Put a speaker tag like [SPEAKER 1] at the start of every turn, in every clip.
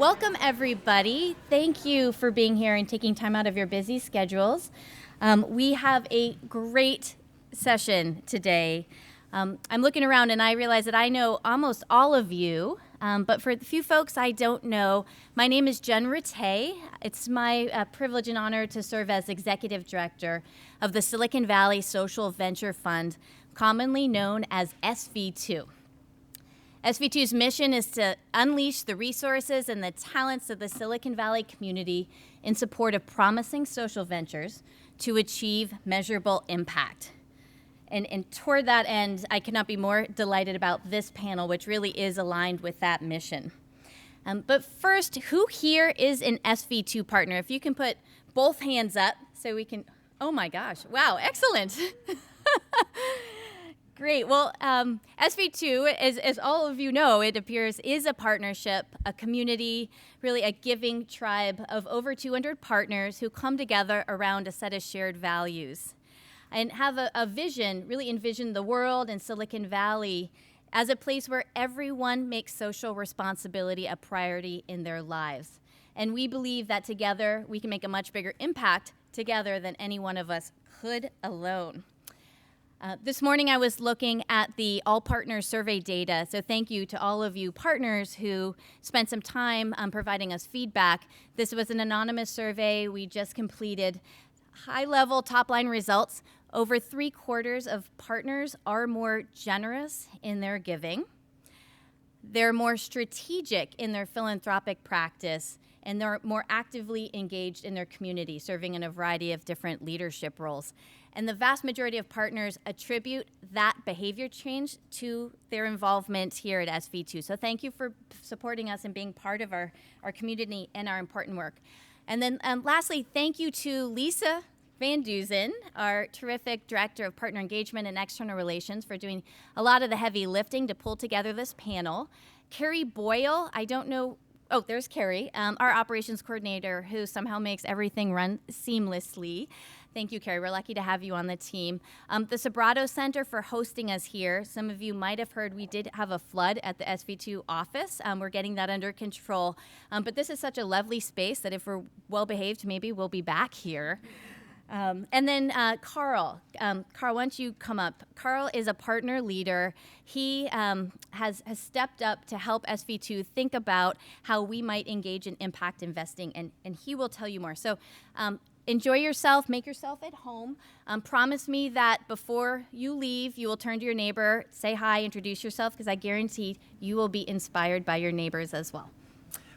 [SPEAKER 1] Welcome, everybody. Thank you for being here and taking time out of your busy schedules. We have a great session today. I'm looking around and I realize that I know almost all of you, but for the few folks I don't know, my name is Jen Rattay. It's my privilege and honor to serve as Executive Director of the Silicon Valley Social Venture Fund, commonly known as SV2. SV2's mission is to unleash the resources and the talents of the Silicon Valley community in support of promising social ventures to achieve measurable impact. And toward that end, I cannot be more delighted about this panel, which really is aligned with that mission. But first, who here is an SV2 partner? If you can put both hands up so we can, oh my gosh, wow, excellent. Great. Well, SV2, as all of you know, it appears, is a partnership, a community, really a giving tribe of over 200 partners who come together around a set of shared values and have a vision, really envision the world and Silicon Valley as a place where everyone makes social responsibility a priority in their lives. And we believe that together we can make a much bigger impact together than any one of us could alone. This morning I was looking at the All Partners survey data, so thank you to all of you partners who spent some time providing us feedback. This was an anonymous survey we just completed. High-level top-line results: over 3/4 of partners are more generous in their giving. They're more strategic in their philanthropic practice, and they're more actively engaged in their community, serving in a variety of different leadership roles. And the vast majority of partners attribute that behavior change to their involvement here at SV2. So thank you for supporting us and being part of our community and our important work. And then lastly, thank you to Lisa Van Duzen, our terrific Director of Partner Engagement and External Relations, for doing a lot of the heavy lifting to pull together this panel. Carrie Boyle, I don't know, oh, there's Carrie, our Operations Coordinator, who somehow makes everything run seamlessly. Thank you, Carrie. We're lucky to have you on the team. The Sobrato Center for hosting us here. Some of you might have heard we did have a flood at the SV2 office. We're getting that under control. But this is such a lovely space that if we're well-behaved, maybe we'll be back here. And then Carl. Carl, why don't you come up? Carl is a partner leader. He has stepped up to help SV2 think about how we might engage in impact investing, and he will tell you more. So enjoy yourself, make yourself at home. Promise me that before you leave, you will turn to your neighbor, say hi, introduce yourself, because I guarantee you will be inspired by your neighbors as well.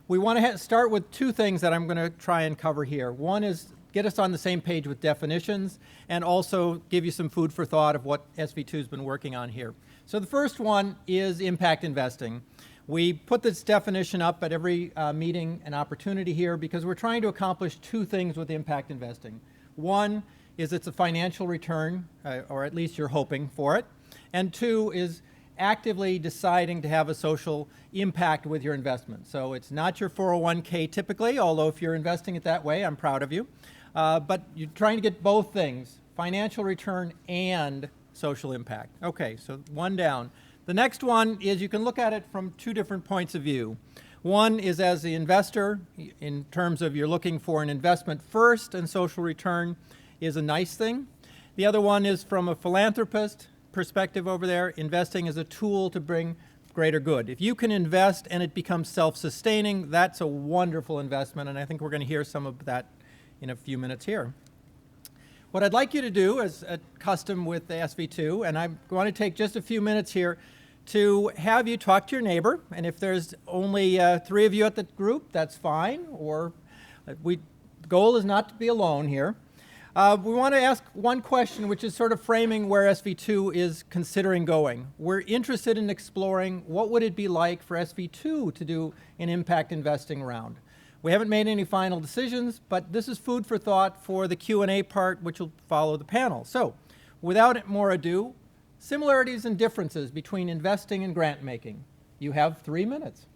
[SPEAKER 2] We want to start with two things that I'm going to try and cover here. One is get us on the same page with definitions, and also give you some food for thought of what SV2 has been working on here. So the first one is impact investing. We put this definition up at every meeting and opportunity here because we're trying to accomplish two things with impact investing. One is it's a financial return, or at least you're hoping for it. And two is actively deciding to have a social impact with your investment. So it's not your 401k typically, although if you're investing it that way, I'm proud of you. But you're trying to get both things, financial return and social impact. Okay, so one down. The next one is you can look at it from two different points of view. One is as the investor, in terms of you're looking for an investment first and social return is a nice thing. The other one is from a philanthropist perspective over there, investing is a tool to bring greater good. If you can invest and it becomes self-sustaining, that's a wonderful investment, and I think we're going to hear some of that in a few minutes here. What I'd like you to do, as a custom with the SV2, and I want to take just a few minutes here to have you talk to your neighbor, and if there's only 3 of you at the group, that's fine, or the goal is not to be alone here. We want to ask one question, which is sort of framing where SV2 is considering going. We're interested in exploring what would it be like for SV2 to do an impact investing round. We haven't made any final decisions, but this is food for thought for the Q&A part, which will follow the panel. So, without more ado, similarities and differences between investing and grant making. You have 3 minutes.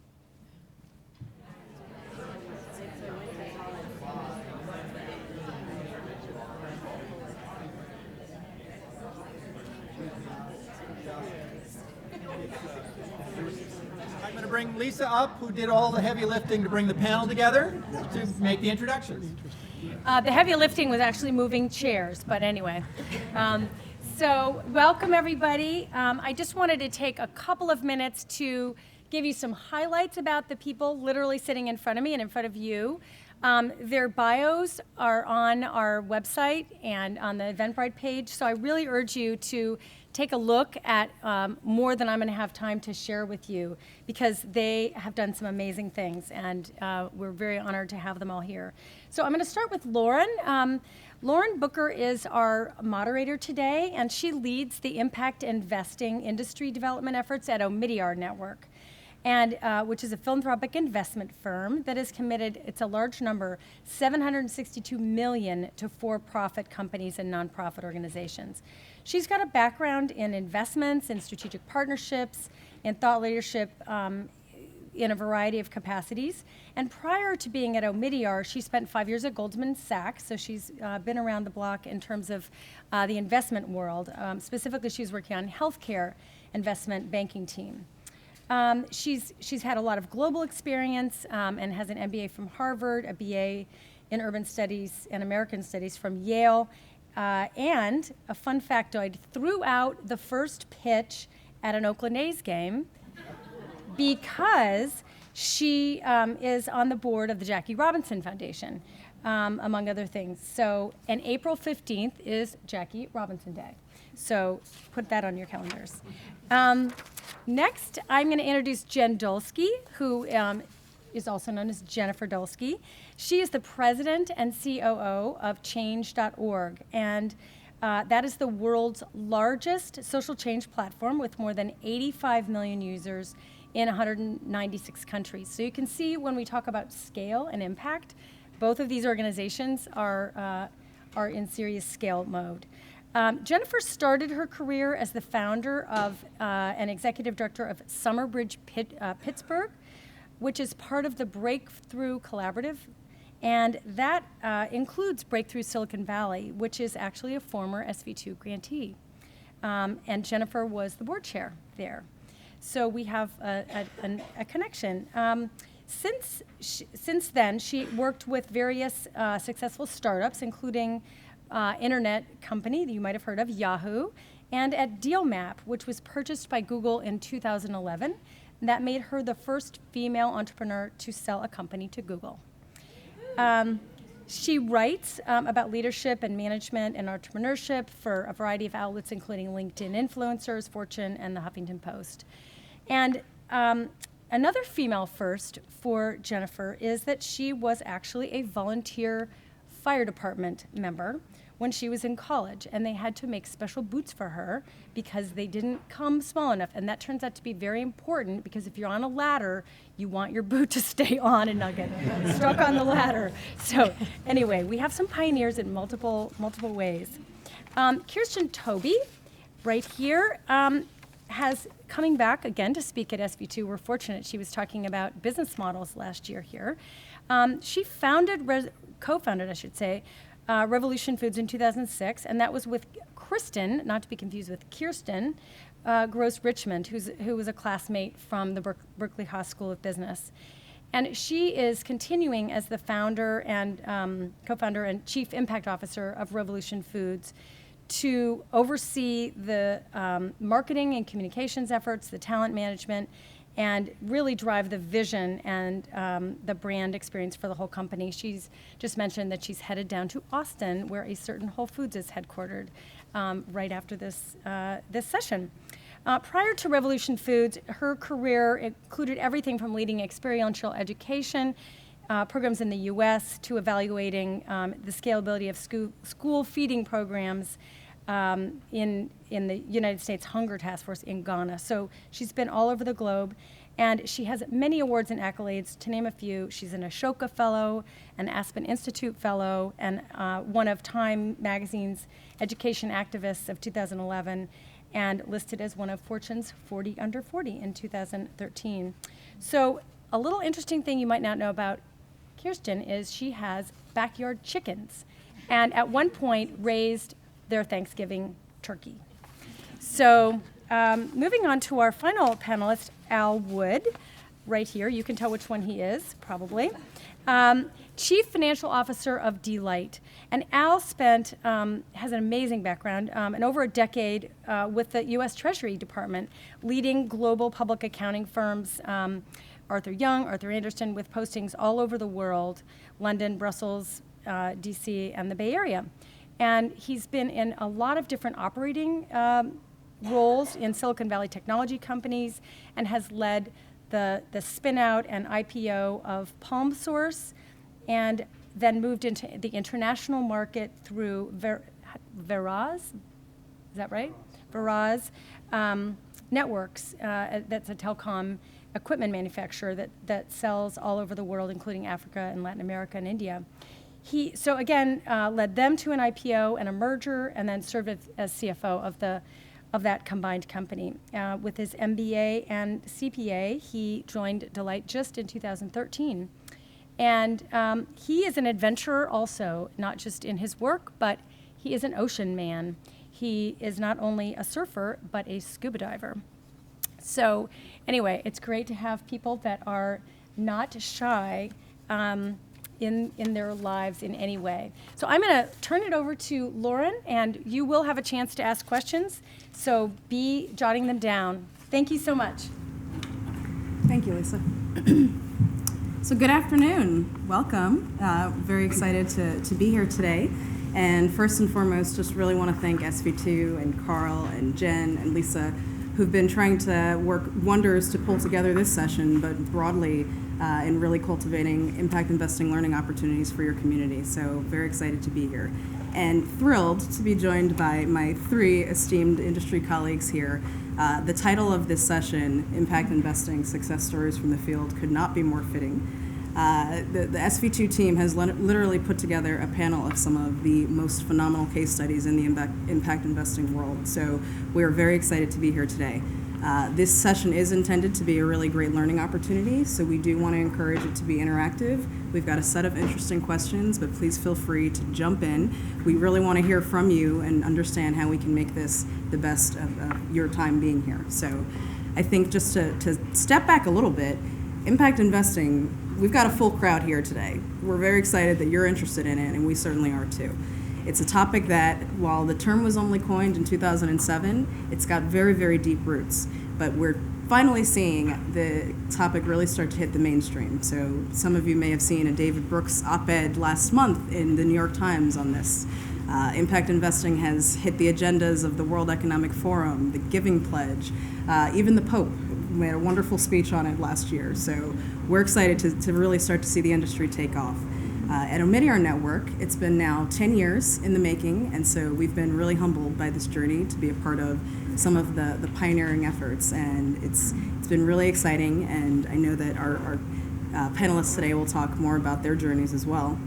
[SPEAKER 2] I'm going to bring Lisa up, who did all the heavy lifting to bring the panel together to make the introductions.
[SPEAKER 3] The heavy lifting was actually moving chairs, but anyway. So welcome everybody. I just wanted to take a couple of minutes to give you some highlights about the people literally sitting in front of me and in front of you. Their bios are on our website and on the Eventbrite page, so I really urge you to take a look at more than I'm going to have time to share with you, because they have done some amazing things, and we're very honored to have them all here. So I'm going to start with Lauren. Lauren Booker is our moderator today, and she leads the impact investing industry development efforts at Omidyar Network, and which is a philanthropic investment firm that is committed, it's a large number, $762 million to for-profit companies and nonprofit organizations. She's got a background in investments, in strategic partnerships, in thought leadership in a variety of capacities. And prior to being at Omidyar, she spent 5 years at Goldman Sachs, so she's been around the block in terms of the investment world. Specifically, she's working on healthcare investment banking team. She's had a lot of global experience and has an MBA from Harvard, a BA in Urban Studies and American Studies from Yale, and a fun factoid, threw out the first pitch at an Oakland A's game because she is on the board of the Jackie Robinson Foundation, among other things. So, and April 15th is Jackie Robinson Day. So put that on your calendars. Next, I'm going to introduce Jen Dolsky, who is also known as Jennifer Dolsky. She is the president and COO of Change.org, and that is the world's largest social change platform with more than 85 million users in 196 countries. So you can see when we talk about scale and impact, both of these organizations are in serious scale mode. Jennifer started her career as the founder of and executive director of Summerbridge Pittsburgh, which is part of the Breakthrough Collaborative, and that includes Breakthrough Silicon Valley, which is actually a former SV2 grantee. And Jennifer was the board chair there. So we have a connection. Since then, she worked with various successful startups, including internet company that you might have heard of, Yahoo, and at DealMap, which was purchased by Google in 2011. That made her the first female entrepreneur to sell a company to Google. She writes about leadership and management and entrepreneurship for a variety of outlets, including LinkedIn Influencers, Fortune, and the Huffington Post. And another female first for Jennifer is that she was actually a volunteer fire department member when she was in college, and they had to make special boots for her because they didn't come small enough, and that turns out to be very important, because if you're on a ladder, you want your boot to stay on and not get stuck on the ladder. So anyway, we have some pioneers in multiple ways. Kirsten Toby, right here, has coming back again to speak at SV2. We're fortunate. She was talking about business models last year here. She co-founded, I should say, Revolution Foods in 2006, and that was with Kristen, not to be confused with Kirsten, Gross Richmond, who was a classmate from the Berkeley Haas School of Business. And she is continuing as the founder and co-founder and chief impact officer of Revolution Foods to oversee the marketing and communications efforts, the talent management, and really drive the vision and the brand experience for the whole company. She's just mentioned that she's headed down to Austin, where a certain Whole Foods is headquartered, right after this session. Prior to Revolution Foods, her career included everything from leading experiential education programs in the U.S. to evaluating the scalability of school feeding programs in the United States Hunger Task Force in Ghana. So she's been all over the globe, and she has many awards and accolades. To name a few, she's an Ashoka Fellow, an Aspen Institute Fellow, and one of Time Magazine's Education Activists of 2011, and listed as one of Fortune's 40 Under 40 in 2013. So a little interesting thing you might not know about Kirsten is she has backyard chickens, and at one point raised their Thanksgiving turkey. So moving on to our final panelist, Al Wood, right here. You can tell which one he is, probably. Chief Financial Officer of Delight. And Al has an amazing background and over a decade with the U.S. Treasury Department, leading global public accounting firms, Arthur Young, Arthur Andersen, with postings all over the world, London, Brussels, D.C., and the Bay Area. And he's been in a lot of different operating roles in Silicon Valley technology companies and has led the spin-out and IPO of PalmSource, and then moved into the international market through Veraz, is that right? Veraz Networks, that's a telecom equipment manufacturer that sells all over the world, including Africa and Latin America and India. He, so again, led them to an IPO and a merger, and then served as CFO of that combined company. With his MBA and CPA, he joined Delight just in 2013. And he is an adventurer also, not just in his work, but he is an ocean man. He is not only a surfer, but a scuba diver. So anyway, it's great to have people that are not shy in their lives in any way. So I'm going to turn it over to Lauren, and you will have a chance to ask questions, so be jotting them down. Thank you so much.
[SPEAKER 4] Thank you, Lisa. So good afternoon. Welcome. Very excited to be here today. And first and foremost, just really want to thank SV2 and Carl and Jen and Lisa, who've been trying to work wonders to pull together this session, but broadly in really cultivating impact investing learning opportunities for your community. So very excited to be here. And thrilled to be joined by my three esteemed industry colleagues here. The title of this session, Impact Investing Success Stories from the Field, could not be more fitting. The SV2 team has literally put together a panel of some of the most phenomenal case studies in the impact investing world. So we are very excited to be here today. This session is intended to be a really great learning opportunity, so we do want to encourage it to be interactive. We've got a set of interesting questions, but please feel free to jump in. We really want to hear from you and understand how we can make this the best of your time being here. So I think just to step back a little bit, impact investing, we've got a full crowd here today. We're very excited that you're interested in it, and we certainly are too. It's a topic that, while the term was only coined in 2007, it's got very, very deep roots. But we're finally seeing the topic really start to hit the mainstream. So some of you may have seen a David Brooks op-ed last month in the New York Times on this. Impact investing has hit the agendas of the World Economic Forum, the Giving Pledge, even the Pope made a wonderful speech on it last year. So we're excited to really start to see the industry take off. At Omidyar Network, it's been now 10 years in the making, and so we've been really humbled by this journey to be a part of some of the pioneering efforts, and it's been really exciting, and I know that our panelists today will talk more about their journeys as well.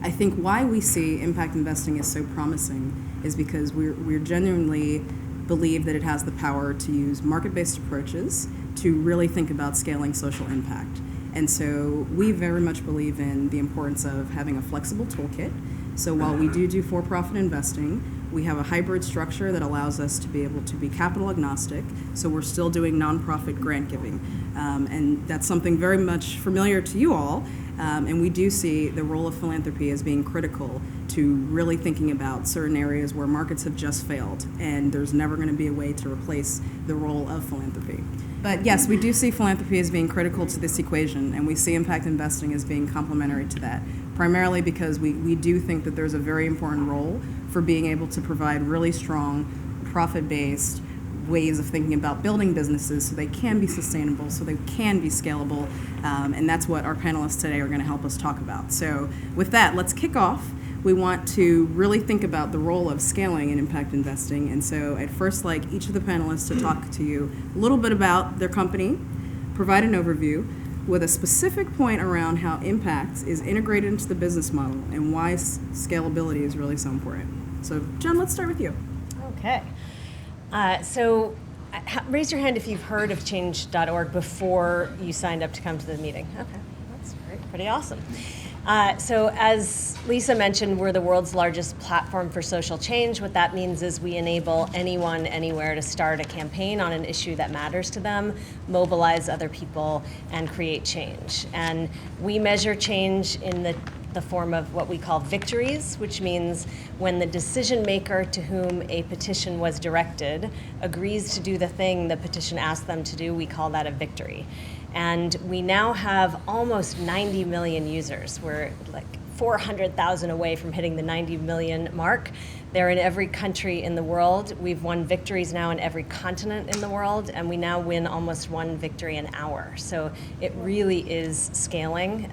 [SPEAKER 4] I think why we see impact investing is so promising is because we're genuinely believe that it has the power to use market-based approaches to really think about scaling social impact. And so we very much believe in the importance of having a flexible toolkit. So while we do for-profit investing, we have a hybrid structure that allows us to be able to be capital agnostic. So we're still doing nonprofit grant giving. And that's something very much familiar to you all. And we do see the role of philanthropy as being critical to really thinking about certain areas where markets have just failed, and there's never going to be a way to replace the role of philanthropy. But yes, we do see philanthropy as being critical to this equation, and we see impact investing as being complementary to that, primarily because we do think that there's a very important role for being able to provide really strong, profit-based ways of thinking about building businesses so they can be sustainable, so they can be scalable, and that's what our panelists today are going to help us talk about. So with that, let's kick off. We want to really think about the role of scaling in impact investing, and so I'd first like each of the panelists to talk to you a little bit about their company, provide an overview with a specific point around how impact is integrated into the business model and why scalability is really so important. So Jen, let's start with you.
[SPEAKER 5] Okay. Raise your hand if you've heard of change.org before you signed up to come to the meeting. Okay, that's great. Pretty awesome. So as Lisa mentioned, we're the world's largest platform for social change. What that means is we enable anyone, anywhere to start a campaign on an issue that matters to them, mobilize other people, and create change. And we measure change in the form of what we call victories, which means when the decision maker to whom a petition was directed agrees to do the thing the petition asked them to do, we call that a victory. And we now have almost 90 million users. We're like 400,000 away from hitting the 90 million mark. They're in every country in the world. We've won victories now in every continent in the world, and we now win almost one victory an hour. So it really is scaling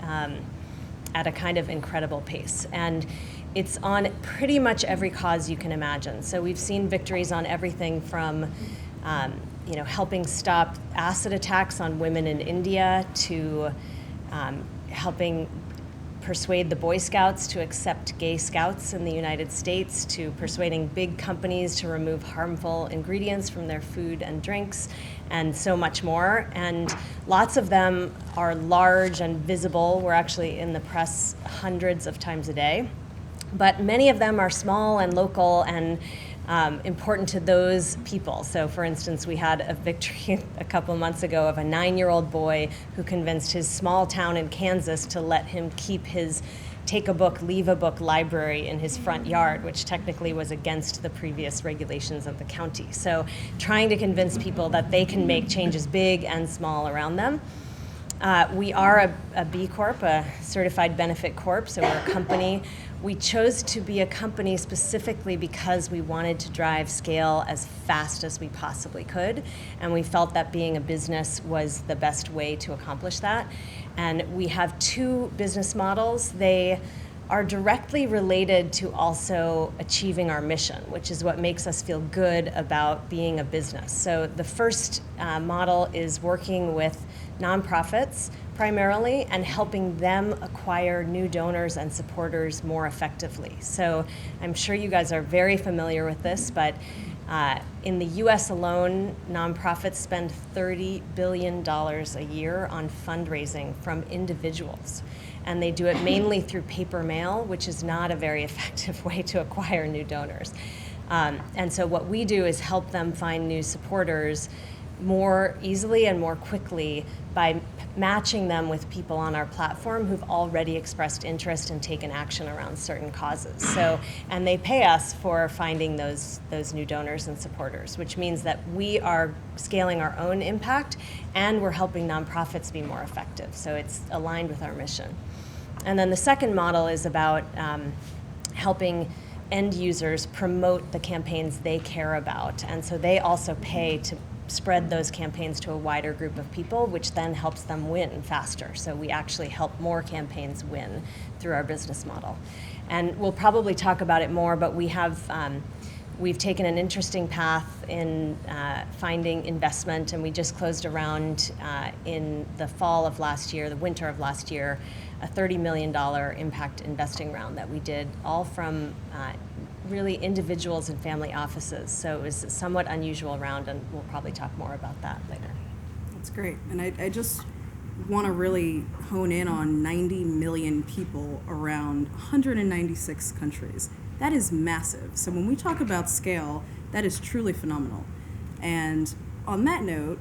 [SPEAKER 5] at a kind of incredible pace. And it's on pretty much every cause you can imagine. So we've seen victories on everything from helping stop acid attacks on women in India, to helping persuade the Boy Scouts to accept gay scouts in the United States, to persuading big companies to remove harmful ingredients from their food and drinks, and so much more. And lots of them are large and visible. We're actually in the press hundreds of times a day. But many of them are small and local and important to those people. So for instance, we had a victory a couple months ago of a 9-year-old boy who convinced his small town in Kansas to let him keep his take a book, leave a book library in his front yard, which technically was against the previous regulations of the county. So trying to convince people that they can make changes big and small around them. We are a B Corp, a certified benefit corp, so we're a company. We chose to be a company specifically because we wanted to drive scale as fast as we possibly could, and we felt that being a business was the best way to accomplish that. And we have 2 business models. They are directly related to also achieving our mission, which is what makes us feel good about being a business. So the first model is working with nonprofits primarily and helping them acquire new donors and supporters more effectively. So I'm sure you guys are very familiar with this, but in the US alone, nonprofits spend $30 billion a year on fundraising from individuals. And they do it mainly through paper mail, which is not a very effective way to acquire new donors. And so what we do is help them find new supporters more easily and more quickly by matching them with people on our platform who've already expressed interest and taken action around certain causes. So, and they pay us for finding those new donors and supporters, which means that we are scaling our own impact and we're helping nonprofits be more effective. So it's aligned with our mission. And then the second model is about helping end users promote the campaigns they care about. And so they also pay to spread those campaigns to a wider group of people, which then helps them win faster. So we actually help more campaigns win through our business model. And we'll probably talk about it more, but we have we've taken an interesting path in finding investment, and we just closed a round in the fall of last year, the winter of last year, a $30 million impact investing round that we did, all from really individuals and family offices. So it was a somewhat unusual round, and we'll probably talk more about that later.
[SPEAKER 4] That's great. And I just want to really hone in on 90 million people around 196 countries. That is massive. So when we talk about scale, that is truly phenomenal. And on that note,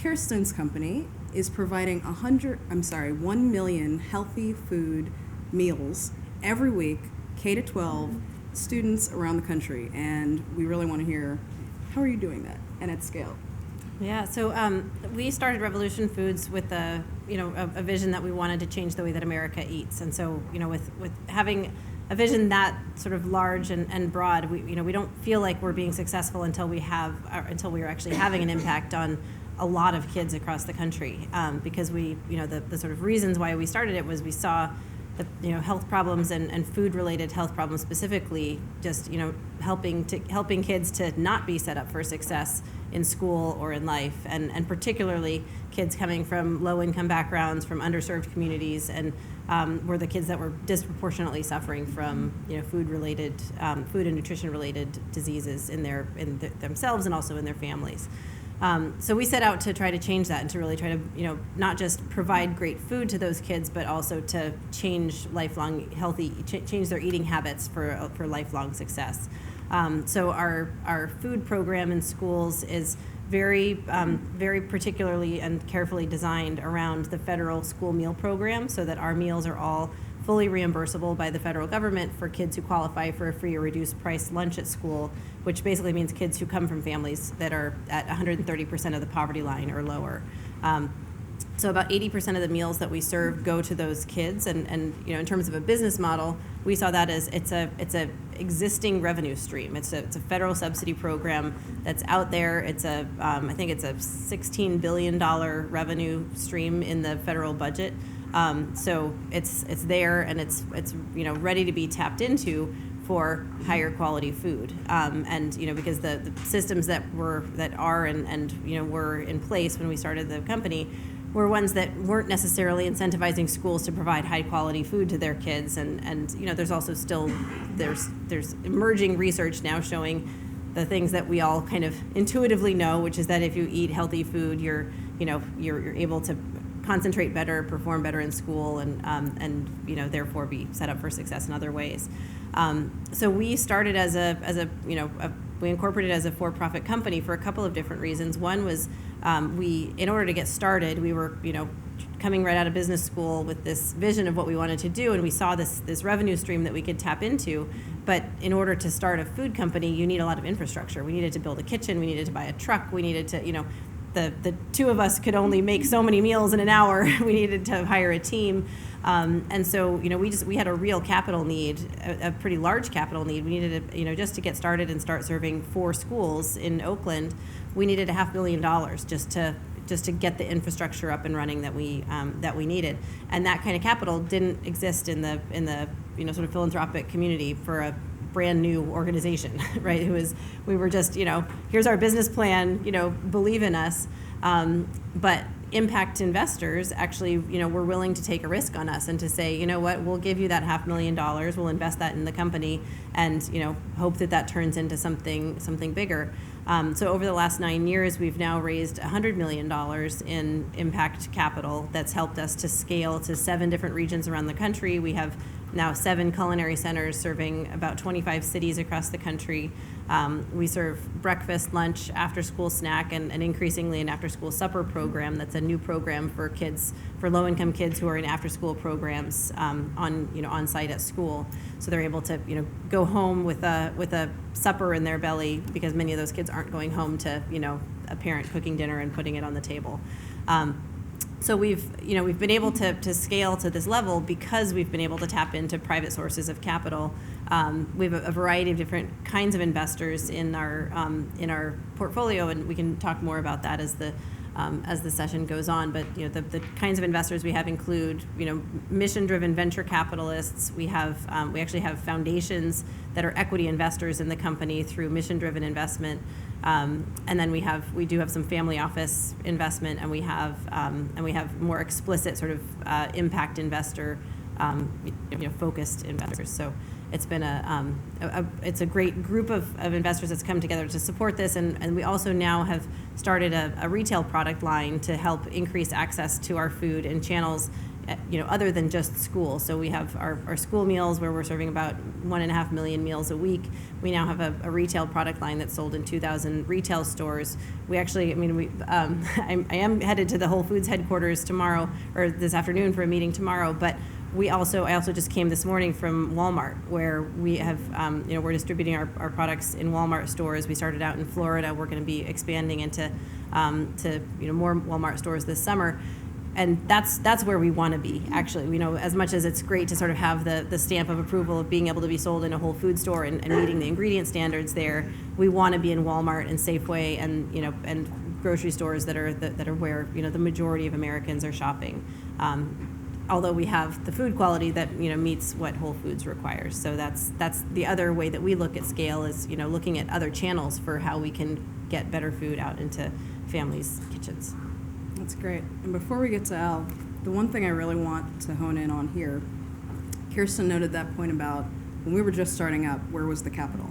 [SPEAKER 4] Kirsten's company is providing 1 million healthy food meals every week, K-12, students around the country. And we really want to hear, how are you doing that and at scale?
[SPEAKER 6] Yeah, so we started Revolution Foods with a vision that we wanted to change the way that America eats. And so, with having a vision that sort of large and broad, we don't feel like we're being successful until we are actually having an impact on a lot of kids across the country. Because the sort of reasons why we started it was we saw the health problems and food-related health problems specifically, just helping kids to not be set up for success in school or in life, and particularly kids coming from low-income backgrounds, from underserved communities, and were the kids that were disproportionately suffering from food and nutrition-related diseases in themselves and also in their families. So we set out to try to change that and to really try to, not just provide great food to those kids, but also to change lifelong change their eating habits for lifelong success. So our food program in schools is very particularly and carefully designed around the federal school meal program, so that our meals are all fully reimbursable by the federal government for kids who qualify for a free or reduced price lunch at school, which basically means kids who come from families that are at 130% of the poverty line or lower. So about 80% of the meals that we serve go to those kids, and in terms of a business model, we saw that as it's a existing revenue stream. It's a federal subsidy program that's out there. It's I think it's a $16 billion revenue stream in the federal budget. So it's there, and it's ready to be tapped into for higher quality food, and because the systems that are were in place when we started the company were ones that weren't necessarily incentivizing schools to provide high quality food to their kids, and there's also still there's emerging research now showing the things that we all kind of intuitively know, which is that if you eat healthy food, you're able to concentrate better, perform better in school, and therefore be set up for success in other ways. So we started we incorporated as a for-profit company for a couple of different reasons. One was in order to get started, we were coming right out of business school with this vision of what we wanted to do, and we saw this revenue stream that we could tap into. But in order to start a food company, you need a lot of infrastructure. We needed to build a kitchen. We needed to buy a truck. We needed to the two of us could only make so many meals in an hour. We needed to hire a team. And so, we had a real capital need, a pretty large capital need. We needed to, just to get started and start serving 4 schools in Oakland, we needed $500,000 just to get the infrastructure up and running that we needed. And that kind of capital didn't exist in the sort of philanthropic community for a brand new organization, right? We were just, here's our business plan, believe in us. But impact investors actually, were willing to take a risk on us and to say, you know what, we'll give you that $500,000, we'll invest that in the company, and hope that turns into something bigger. So over the last 9 years, we've now raised $100 million in impact capital that's helped us to scale to 7 different regions around the country. We have now 7 culinary centers serving about 25 cities across the country. We serve breakfast, lunch, after-school snack, and increasingly an after-school supper program. That's a new program for low-income kids who are in after-school programs on site at school. So they're able to go home with a supper in their belly, because many of those kids aren't going home to a parent cooking dinner and putting it on the table. So we've been able to scale to this level because we've been able to tap into private sources of capital. We have a variety of different kinds of investors in our portfolio, and we can talk more about that as the session goes on. But the kinds of investors we have include mission-driven venture capitalists. We actually have foundations that are equity investors in the company through mission-driven investment. And then we do have some family office investment, and we have more explicit sort of impact investor, focused investors. So it's been it's a great group of investors that's come together to support this, and we also now have started a retail product line to help increase access to our food in channels other than just school. So we have our school meals, where we're serving about 1.5 million meals a week. We now have a retail product line that's sold in 2,000 retail stores. We actually, I am headed to the Whole Foods headquarters tomorrow, or this afternoon, for a meeting tomorrow, but I also just came this morning from Walmart, where we have, we're distributing our products in Walmart stores. We started out in Florida. We're going to be expanding into more Walmart stores this summer. And that's where we want to be, actually. As much as it's great to sort of have the stamp of approval of being able to be sold in a Whole Foods store and meeting the ingredient standards there, we want to be in Walmart and Safeway and grocery stores that are where the majority of Americans are shopping. Although we have the food quality that meets what Whole Foods requires. So that's the other way that we look at scale, is looking at other channels for how we can get better food out into families' kitchens.
[SPEAKER 4] That's great. And before we get to Al, the one thing I really want to hone in on here, Kirsten noted that point about when we were just starting up, where was the capital?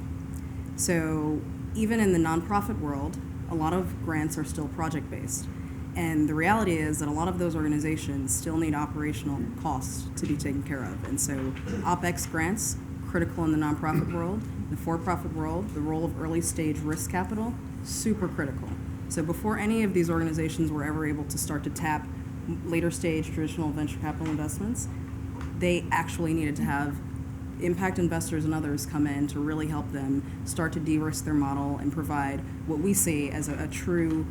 [SPEAKER 4] So even in the nonprofit world, a lot of grants are still project-based. And the reality is that a lot of those organizations still need operational costs to be taken care of. And so OpEx grants, critical in the nonprofit world. The for-profit world, the role of early stage risk capital, super critical. So before any of these organizations were ever able to start to tap later stage traditional venture capital investments, they actually needed to have impact investors and others come in to really help them start to de-risk their model and provide what we see as a true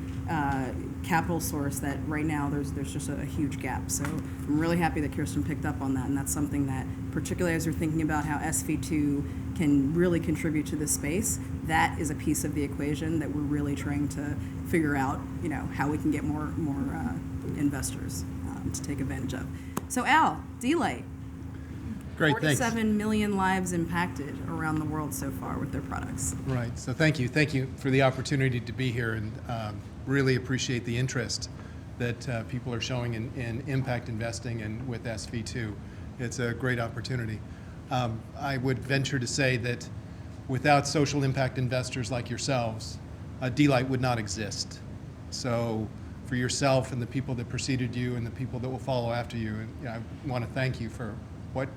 [SPEAKER 4] capital source that right now there's just a huge gap. So I'm really happy that Kirsten picked up on that, and that's something that, particularly as you're thinking about how SV2 can really contribute to this space, that is a piece of the equation that we're really trying to figure out, how we can get more investors to take advantage of. So Al, D-Light.
[SPEAKER 7] Great, thanks.
[SPEAKER 4] 47 million lives impacted around the world so far with their products.
[SPEAKER 7] Right, so thank you. Thank you for the opportunity to be here, and really appreciate the interest that people are showing in impact investing and with SV2. It's a great opportunity. I would venture to say that without social impact investors like yourselves, D-Light would not exist. So for yourself and the people that preceded you and the people that will follow after you, I want to thank you for what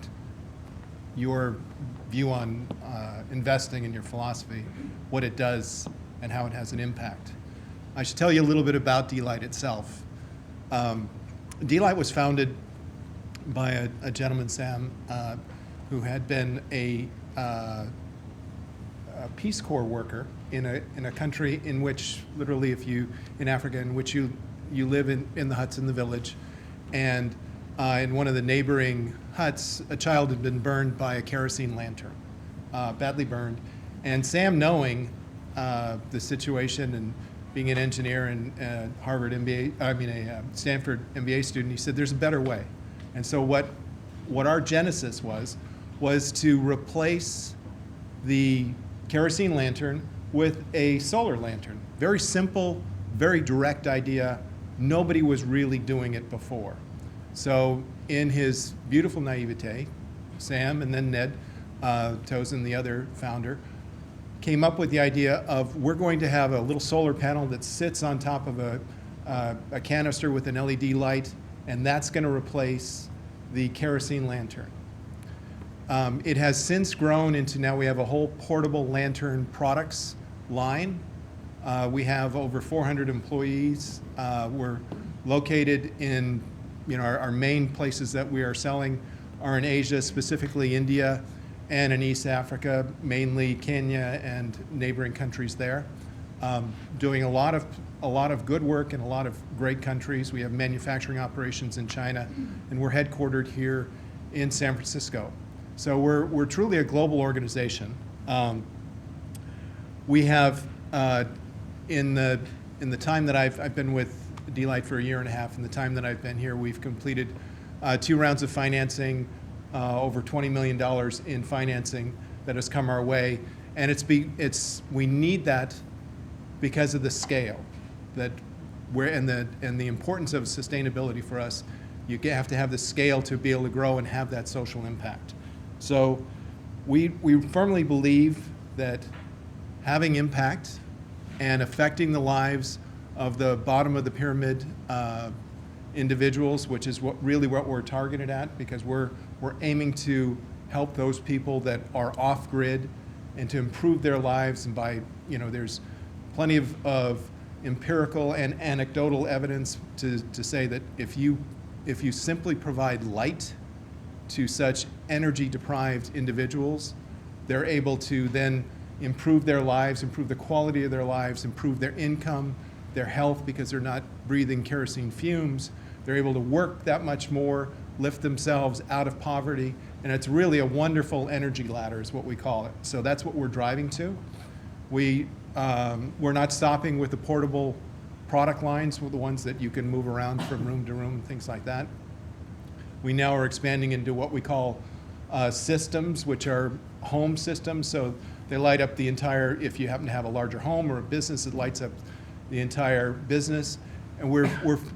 [SPEAKER 7] your view on investing and your philosophy, what it does and how it has an impact. I should tell you a little bit about D-Light itself. D-Light was founded by a gentleman, Sam, who had been a Peace Corps worker in a country in which, literally, in Africa, in which you live in the huts in the village, and in one of the neighboring huts, a child had been burned by a kerosene lantern, badly burned. And Sam, knowing the situation and being an engineer and a Stanford MBA student, he said, "There's a better way." And so what our genesis was to replace the kerosene lantern with a solar lantern. Very simple, very direct idea. Nobody was really doing it before. So in his beautiful naivete, Sam and then Ned Tozen, the other founder, came up with the idea of, we're going to have a little solar panel that sits on top of a canister with an LED light, and that's going to replace the kerosene lantern. It has since grown into, now we have a whole portable lantern products line. We have over 400 employees. We're located in, our main places that we are selling are in Asia, specifically India, and in East Africa, mainly Kenya and neighboring countries there. Doing a lot of good work in a lot of great countries. We have manufacturing operations in China, and we're headquartered here in San Francisco. So we're truly a global organization. We have, in the time that I've been with D-Light for a year and a half, in the time that I've been here, we've completed 2 rounds of financing, over $20 million in financing that has come our way, and we need that because of the scale and the importance of sustainability for us. You have to have the scale to be able to grow and have that social impact. So we firmly believe that having impact and affecting the lives of the bottom of the pyramid individuals, which is what we're targeted at, because we're aiming to help those people that are off grid and to improve their lives. And by, there's plenty of empirical and anecdotal evidence to say that if you simply provide light to such energy deprived individuals, they're able to then improve their lives, improve the quality of their lives, improve their income, their health, because they're not breathing kerosene fumes. They're able to work that much more, lift themselves out of poverty, and it's really a wonderful energy ladder is what we call it. So that's what we're driving to. We're not stopping with the portable product lines, with the ones that you can move around from room to room and things like that. We now are expanding into what we call systems, which are home systems. So they light up the entire, if you happen to have a larger home or a business, it lights up the entire business. And we're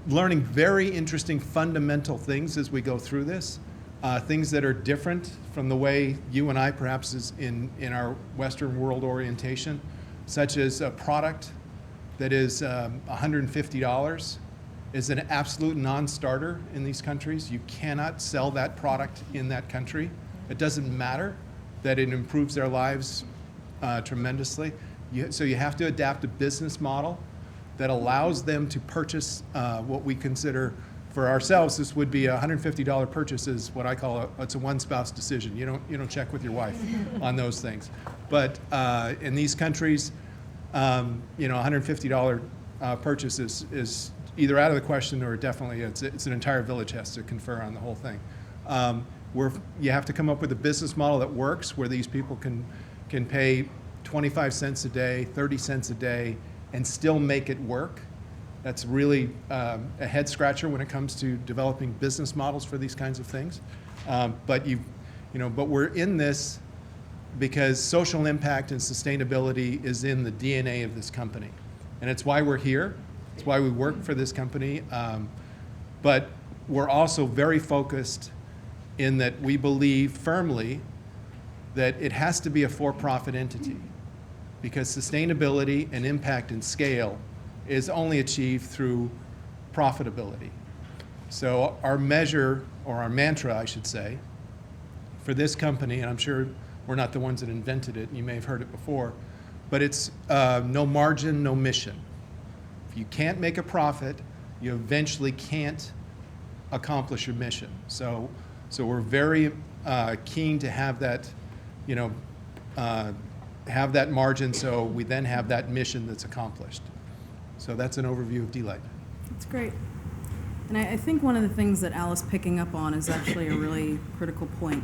[SPEAKER 7] learning very interesting fundamental things as we go through this, things that are different from the way you and I perhaps is in our Western world orientation. such as a product that is $150, is an absolute non-starter in these countries. You cannot sell that product in that country. It doesn't matter that it improves their lives tremendously. So you have to adapt a business model that allows them to purchase what we consider, for ourselves, this would be a $150 purchase is what I call it's a one-spouse decision. You don't check with your wife on those things. But in these countries, $150 purchase is either out of the question or definitely it's an entire village has to confer on the whole thing. You have to come up with a business model that works where these people can pay 25 cents a day, 30 cents a day, and still make it work. That's really a head scratcher when it comes to developing business models for these kinds of things. But we're in this because social impact and sustainability is in the DNA of this company, and it's why we're here. It's why we work for this company. But we're also very focused in that we believe firmly that it has to be a for-profit entity, because sustainability and impact and scale is only achieved through profitability. So our measure, or our mantra, I should say, for this company, and I'm sure we're not the ones that invented it, and you may have heard it before, but it's no margin, no mission. If you can't make a profit, you eventually can't accomplish your mission. So we're very keen to have that, have that margin, so we then have that mission that's accomplished. So that's an overview of D-Light.
[SPEAKER 4] That's great. And I think one of the things that Alice picking up on is actually a really critical point.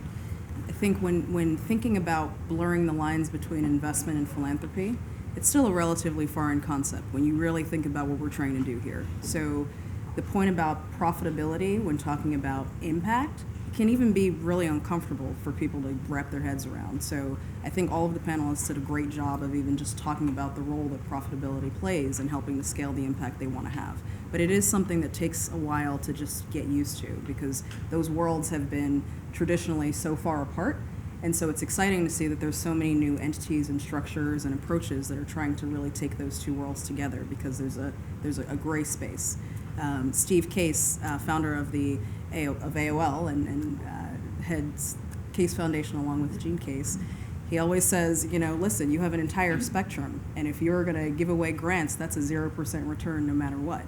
[SPEAKER 4] I think when thinking about blurring the lines between investment and philanthropy, it's still a relatively foreign concept when you really think about what we're trying to do here. So the point about profitability when talking about impact can even be really uncomfortable for people to wrap their heads around. So I think all of the panelists did a great job of even just talking about the role that profitability plays in helping to scale the impact they want to have. But it is something that takes a while to just get used to, because those worlds have been traditionally so far apart. And so it's exciting to see that there's so many new entities and structures and approaches that are trying to really take those two worlds together, because there's a gray space. Steve Case, founder of AOL and heads Case Foundation along with Gene Case, he always says, listen, you have an entire spectrum, and if you're going to give away grants, that's a 0% return no matter what.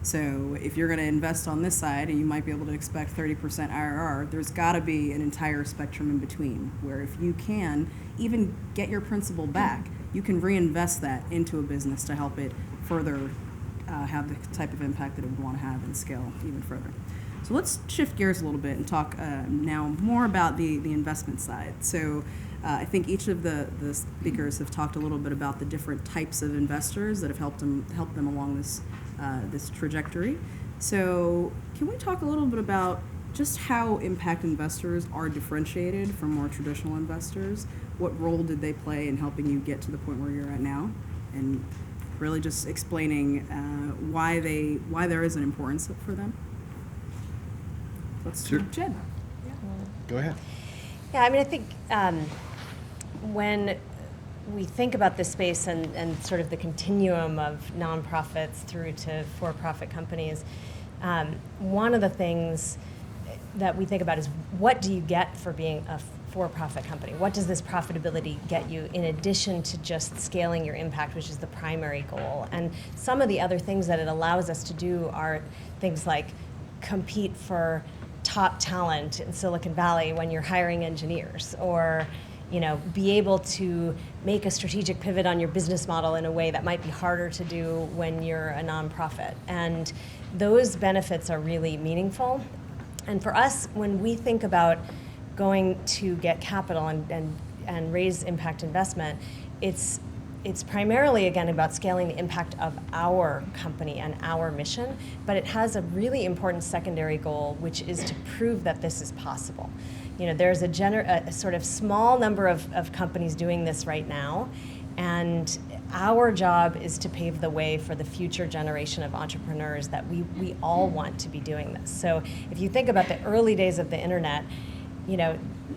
[SPEAKER 4] So if you're going to invest on this side and you might be able to expect 30% IRR, there's got to be an entire spectrum in between, where if you can even get your principal back, you can reinvest that into a business to help it further have the type of impact that it would want to have and scale even further. So let's shift gears a little bit and talk now more about the investment side. So I think each of the speakers have talked a little bit about the different types of investors that have helped them along this trajectory. So can we talk a little bit about just how impact investors are differentiated from more traditional investors? What role did they play in helping you get to the point where you're at now? And really just explaining why there is an importance for them. Let's
[SPEAKER 7] Sure.
[SPEAKER 4] Jed.
[SPEAKER 7] Go ahead.
[SPEAKER 5] Yeah, I mean, I think when we think about this space and sort of the continuum of nonprofits through to for-profit companies, one of the things that we think about is, what do you get for being a for-profit company? What does this profitability get you in addition to just scaling your impact, which is the primary goal? And some of the other things that it allows us to do are things like compete for top talent in Silicon Valley when you're hiring engineers, or be able to make a strategic pivot on your business model in a way that might be harder to do when you're a nonprofit. And those benefits are really meaningful. And for us, when we think about going to get capital and raise impact investment, it's primarily, again, about scaling the impact of our company and our mission, but it has a really important secondary goal, which is to prove that this is possible. There's a sort of small number of companies doing this right now, and our job is to pave the way for the future generation of entrepreneurs that we all want to be doing this. So if you think about the early days of the internet,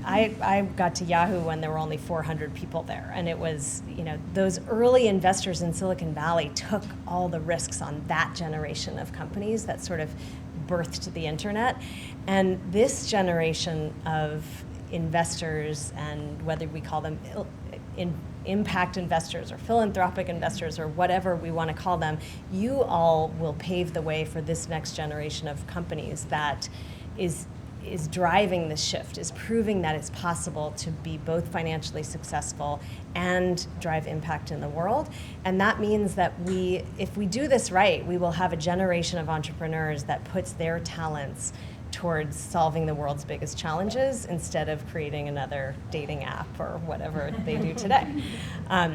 [SPEAKER 5] I got to Yahoo when there were only 400 people there, and it was, those early investors in Silicon Valley took all the risks on that generation of companies that sort of birthed the internet. And this generation of investors, and whether we call them impact investors or philanthropic investors or whatever we want to call them, you all will pave the way for this next generation of companies that is driving this shift, is proving that it's possible to be both financially successful and drive impact in the world. And that means that if we do this right, we will have a generation of entrepreneurs that puts their talents towards solving the world's biggest challenges instead of creating another dating app or whatever they do today.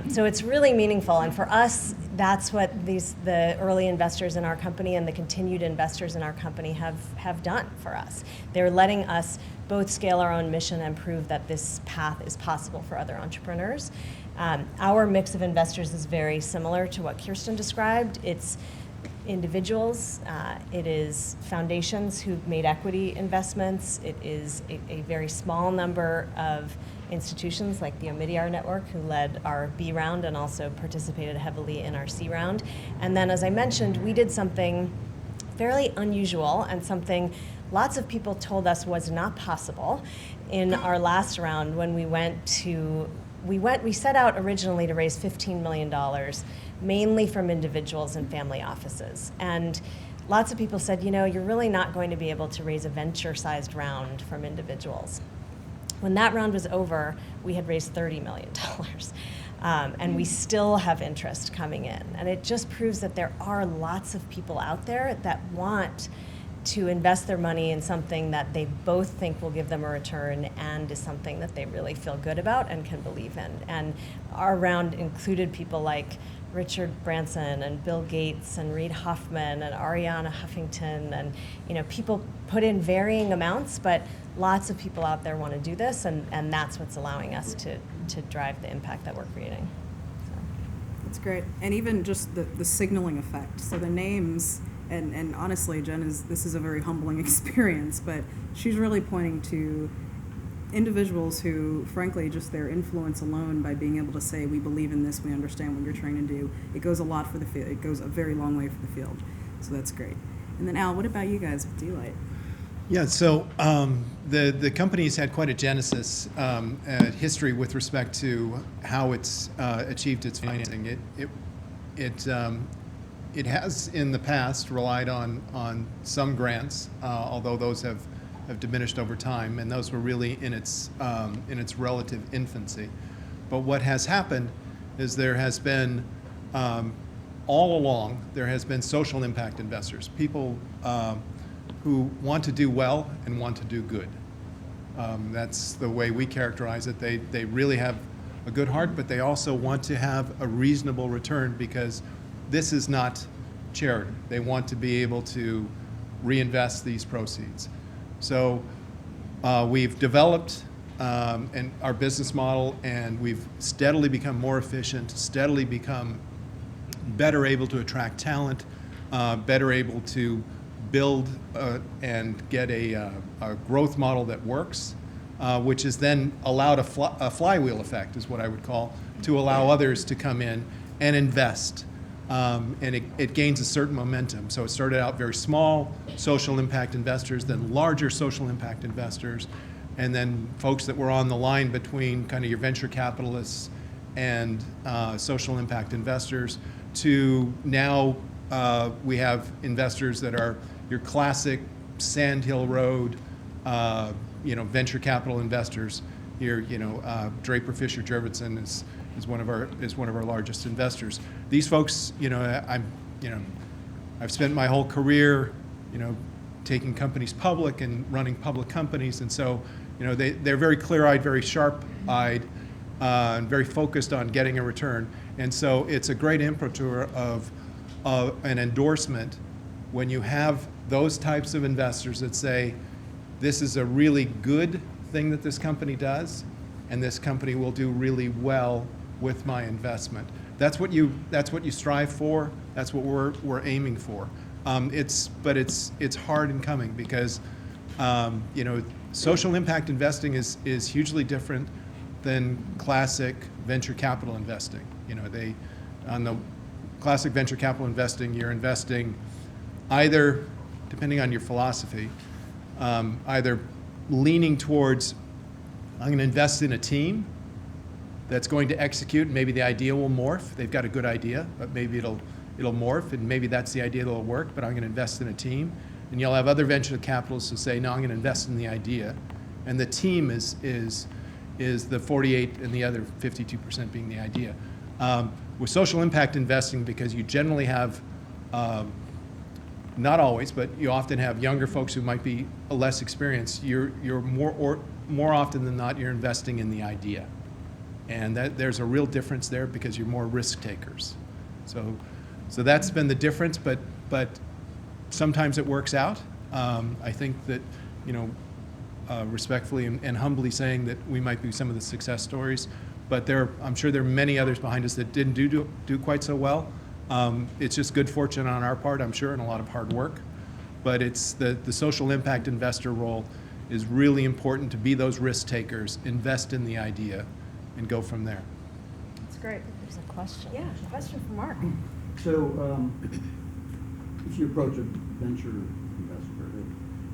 [SPEAKER 5] So it's really meaningful, and for us, that's what the early investors in our company and the continued investors in our company have done for us. They're letting us both scale our own mission and prove that this path is possible for other entrepreneurs. Our mix of investors is very similar to what Kirsten described. It's individuals, it is foundations who've made equity investments, it is a very small number of institutions like the Omidyar Network, who led our B round and also participated heavily in our C round. And then, as I mentioned, we did something fairly unusual and something lots of people told us was not possible in our last round when we set out originally to raise $15 million, mainly from individuals and family offices. And lots of people said, you're really not going to be able to raise a venture-sized round from individuals. When that round was over, we had raised $30 million. And we still have interest coming in. And it just proves that there are lots of people out there that want to invest their money in something that they both think will give them a return and is something that they really feel good about and can believe in. And our round included people like Richard Branson and Bill Gates and Reid Hoffman and Arianna Huffington, and people put in varying amounts, but lots of people out there want to do this, and that's what's allowing us to drive the impact that we're creating. So.
[SPEAKER 4] That's great. And even just the signaling effect. So the names, and honestly, Jen, this is a very humbling experience, but she's really pointing to individuals who, frankly, just their influence alone by being able to say, we believe in this, we understand what you're trying to do, it goes a lot for the field. It goes a very long way for the field. So that's great. And then Al, what about you guys with D-Light?
[SPEAKER 7] Yeah, so the company's had quite a genesis history with respect to how it's achieved its financing. It has in the past relied on some grants, although those have diminished over time, and those were really in its relative infancy. But what has happened is there has been all along there has been social impact investors, people who want to do well and want to do good. That's the way we characterize it. They really have a good heart, but they also want to have a reasonable return because this is not charity. They want to be able to reinvest these proceeds. So we've developed our business model, and we've steadily become more efficient, steadily become better able to attract talent, better able to build and get a growth model that works, which has then allowed a flywheel effect, is what I would call, to allow others to come in and invest. And it gains a certain momentum. So it started out very small social impact investors, then larger social impact investors, and then folks that were on the line between kind of your venture capitalists and social impact investors, to now we have investors that are your classic Sand Hill Road, venture capital investors. Here, Draper Fisher Jurvetson is one of our largest investors. These folks, I've spent my whole career, taking companies public and running public companies, and so, they're very clear-eyed, very sharp-eyed, and very focused on getting a return. And so it's a great imprimatur of an endorsement when you have those types of investors that say, this is a really good thing that this company does, and this company will do really well with my investment. That's what you strive for. That's what we're aiming for. It's hard in coming because You know, social impact investing is hugely different than classic venture capital investing. You know, on the classic venture capital investing, you're investing either, depending on your philosophy, either leaning towards, I'm going to invest in a team that's going to execute, and maybe the idea will morph. They've got a good idea, but maybe it'll morph, and maybe that's the idea that'll work, but I'm going to invest in a team. And you'll have other venture capitalists who say, no, I'm going to invest in the idea. And the team is the 48 and the other 52% being the idea. With social impact investing, because you generally have, not always, but you often have younger folks who might be less experienced, you're more often than not, you're investing in the idea. And there's a real difference there because you're more risk takers. So that's been the difference, but sometimes it works out. I think that, you know, respectfully and humbly saying that we might be some of the success stories, but I'm sure there are many others behind us that didn't do quite so well. It's just good fortune on our part, I'm sure, and a lot of hard work. But it's the social impact investor role is really important, to be those risk takers, invest in the idea, and go from there.
[SPEAKER 3] That's great.
[SPEAKER 5] There's a question.
[SPEAKER 3] Yeah, question for Mark.
[SPEAKER 8] So, if you approach a venture investor,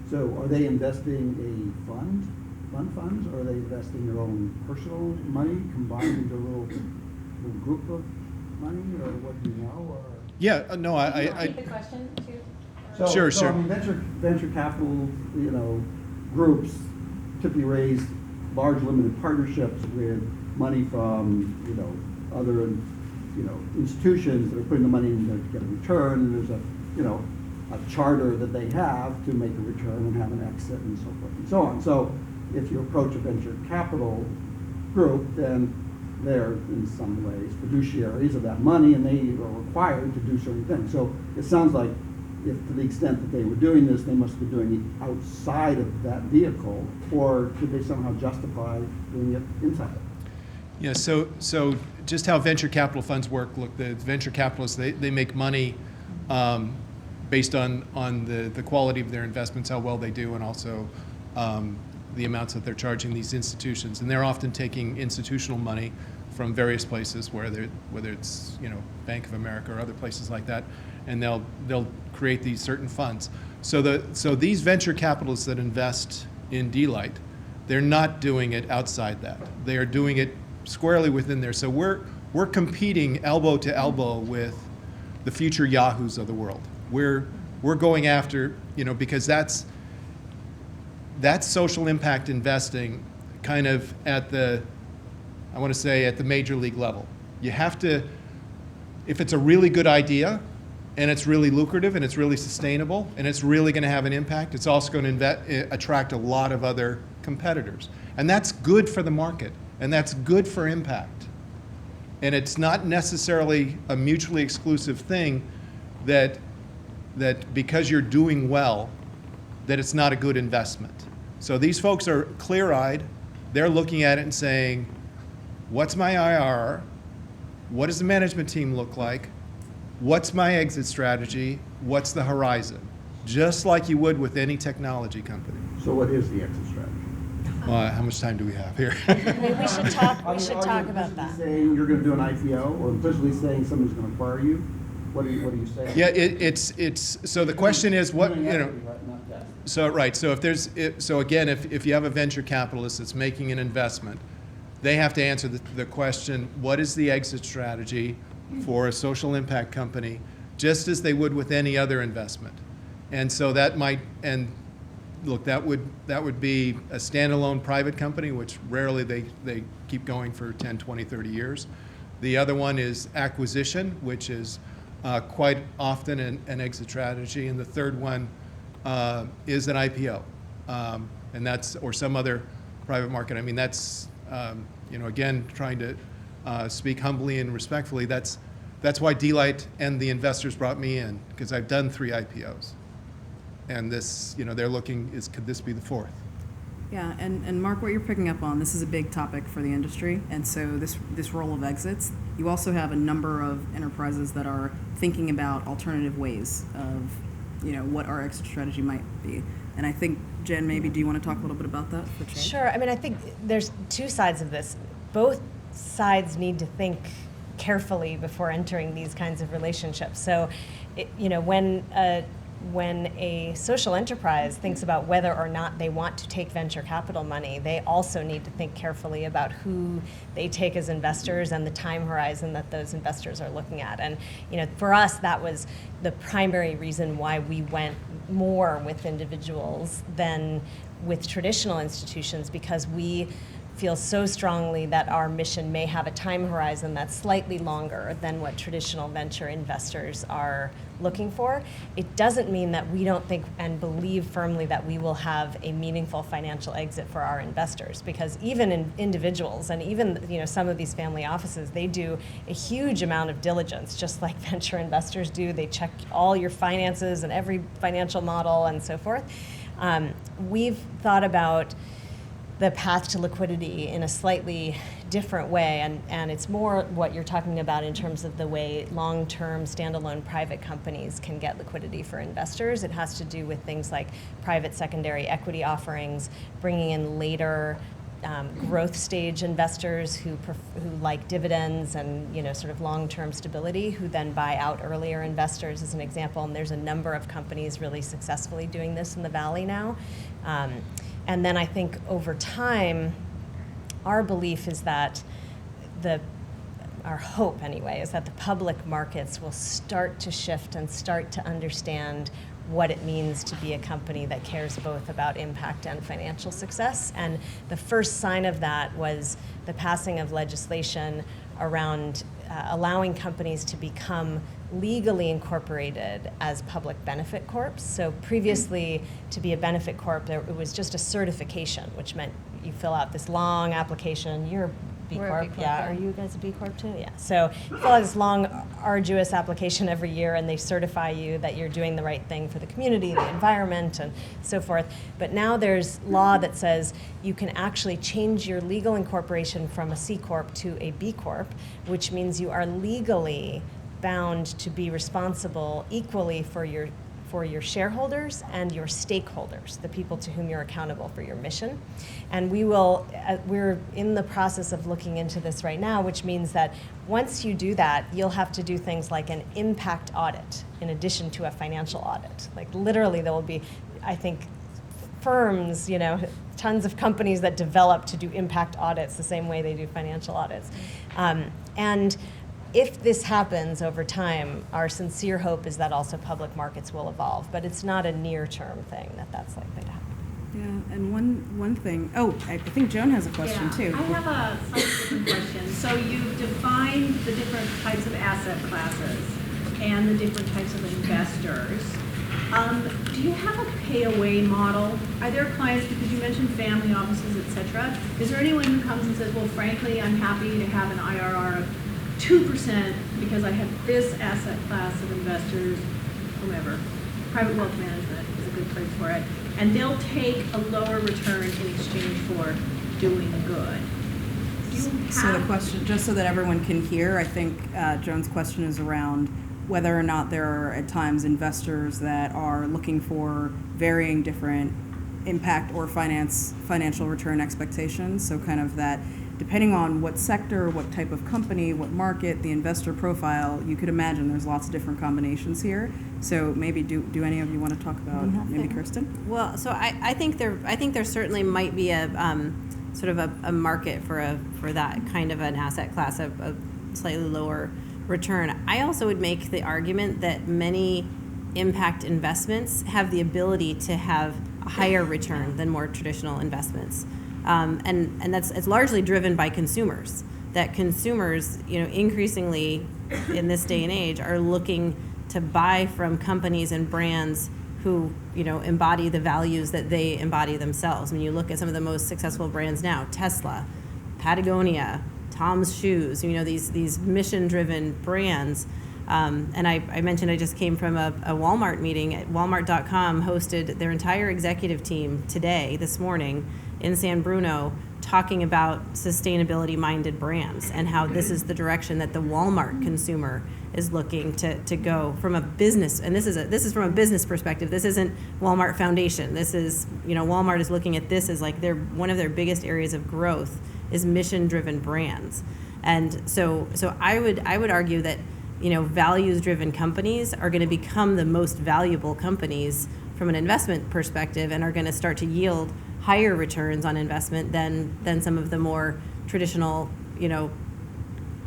[SPEAKER 8] so are they investing a funds, or are they investing their own personal money combined into a little group of money, or what do you know? Or?
[SPEAKER 7] Yeah, no,
[SPEAKER 3] The question too.
[SPEAKER 8] So,
[SPEAKER 7] Sure.
[SPEAKER 8] I mean, venture capital, you know, groups typically raise large limited partnerships with money from, you know, other, you know, institutions that are putting the money in to get a return. And there's a charter that they have to make a return and have an exit and so forth and so on. So if you approach a venture capital group, then they're in some ways fiduciaries of that money, and they are required to do certain things. So it sounds like, if to the extent that they were doing this, they must be doing it outside of that vehicle, or could they somehow justify doing it inside it?
[SPEAKER 7] Yeah, so just how venture capital funds work, look, the venture capitalists, they make money based on the quality of their investments, how well they do, and also the amounts that they're charging these institutions. And they're often taking institutional money from various places, whether it's, you know, Bank of America or other places like that, and they'll create these certain funds. So these venture capitalists that invest in D-Light, they're not doing it outside that. They are doing it squarely within there. So we're competing elbow to elbow with the future Yahoos of the world. We're going after, you know, because that's social impact investing kind of at the, I want to say, at the major league level. You have to, if it's a really good idea and it's really lucrative and it's really sustainable and it's really going to have an impact, it's also going to attract a lot of other competitors. And that's good for the market, and that's good for impact. And it's not necessarily a mutually exclusive thing that because you're doing well, that it's not a good investment. So these folks are clear-eyed. They're looking at it and saying, what's my IRR? What does the management team look like? What's my exit strategy? What's the horizon? Just like you would with any technology company.
[SPEAKER 8] So what is the exit strategy?
[SPEAKER 7] How much time do we have here?
[SPEAKER 5] Maybe we should talk. We should
[SPEAKER 8] Are
[SPEAKER 5] talk
[SPEAKER 8] you
[SPEAKER 5] about that.
[SPEAKER 8] saying you're going to do an IPO, or implicitly saying somebody's going to acquire you? What are you saying?
[SPEAKER 7] Yeah, it's so the question is what, you know.
[SPEAKER 8] Not debt.
[SPEAKER 7] So right, so if you have a venture capitalist that's making an investment, they have to answer the question, what is the exit strategy for a social impact company, just as they would with any other investment. And so that might, and look, that would be a standalone private company, which rarely they keep going for 10, 20, 30 years. The other one is acquisition, which is quite often an exit strategy. And the third one is an IPO. And that's, or some other private market. I mean, that's, again, trying to speak humbly and respectfully, that's why D-Light and the investors brought me in, because I've done 3 IPOs. And this, they're looking, could this be the 4th?
[SPEAKER 4] Yeah, and Mark, what you're picking up on, this is a big topic for the industry, and so this role of exits, you also have a number of enterprises that are thinking about alternative ways of what our exit strategy might be. And I think, Jen, maybe do you want to talk a little bit about that for change?
[SPEAKER 5] Sure. I mean, I think there's two sides of this. Both sides need to think carefully before entering these kinds of relationships. So, when a social enterprise thinks about whether or not they want to take venture capital money, they also need to think carefully about who they take as investors and the time horizon that those investors are looking at. And for us, that was the primary reason why we went more with individuals than with traditional institutions, because we feel so strongly that our mission may have a time horizon that's slightly longer than what traditional venture investors are looking for. It doesn't mean that we don't think and believe firmly that we will have a meaningful financial exit for our investors, because even in individuals and even some of these family offices, they do a huge amount of diligence, just like venture investors do. They check all your finances and every financial model and so forth. We've thought about the path to liquidity in a slightly different way, and it's more what you're talking about in terms of the way long-term standalone private companies can get liquidity for investors. It has to do with things like private secondary equity offerings, bringing in later growth stage investors who like dividends and sort of long-term stability, who then buy out earlier investors, as an example. And there's a number of companies really successfully doing this in the Valley now. And then I think over time, our belief is that our hope anyway, is that the public markets will start to shift and start to understand what it means to be a company that cares both about impact and financial success. And the first sign of that was the passing of legislation around allowing companies to become legally incorporated as public benefit corps. So previously, to be a benefit corp, it was just a certification, which meant you fill out this long application. You're B
[SPEAKER 1] We're a
[SPEAKER 5] Corp,
[SPEAKER 1] B Corp,
[SPEAKER 5] yeah.
[SPEAKER 1] yeah.
[SPEAKER 5] Are you guys a B Corp too? Yeah. So you fill out this long, arduous application every year, and they certify you that you're doing the right thing for the community, the environment, and so forth. But now there's law that says you can actually change your legal incorporation from a C Corp to a B Corp, which means you are legally bound to be responsible equally for your shareholders and your stakeholders, the people to whom you're accountable for your mission. And we're in the process of looking into this right now, which means that once you do that, you'll have to do things like an impact audit in addition to a financial audit. Like literally there will be, I think, firms, tons of companies that develop to do impact audits the same way they do financial audits. And if this happens over time, our sincere hope is that also public markets will evolve, but it's not a near-term thing that's likely to happen.
[SPEAKER 4] Yeah, and one thing, I think Joan has a question too.
[SPEAKER 9] I have a slightly different question. So you've defined the different types of asset classes and the different types of investors. Do you have a pay-away model? Are there clients, because you mentioned family offices, et cetera, is there anyone who comes and says, well, frankly, I'm happy to have an IRR of 2% because I have this asset class of investors, whomever. Private wealth management is a good place for it. And they'll take a lower return in exchange for doing good.
[SPEAKER 4] So the question, just so that everyone can hear, I think Joan's question is around whether or not there are at times investors that are looking for varying different impact or financial return expectations. So kind of that, depending on what sector, what type of company, what market, the investor profile, you could imagine there's lots of different combinations here. So maybe do any of you want to talk about maybe Kirsten?
[SPEAKER 6] Well, so I think there certainly might be a sort of a market for that kind of an asset class, a slightly lower return. I also would make the argument that many impact investments have the ability to have a higher return than more traditional investments. And it's largely driven by consumers. That consumers, increasingly in this day and age, are looking to buy from companies and brands who, embody the values that they embody themselves. When you look at some of the most successful brands now, Tesla, Patagonia, Tom's Shoes, these mission-driven brands. And I mentioned I just came from a Walmart meeting. Walmart.com hosted their entire executive team this morning, in San Bruno, talking about sustainability-minded brands and how this is the direction that the Walmart consumer is looking to go from a business, and this is from a business perspective. This isn't Walmart Foundation. This is, Walmart is looking at this as like one of their biggest areas of growth is mission-driven brands. And so I would argue that, values-driven companies are going to become the most valuable companies from an investment perspective and are going to start to yield higher returns on investment than some of the more traditional,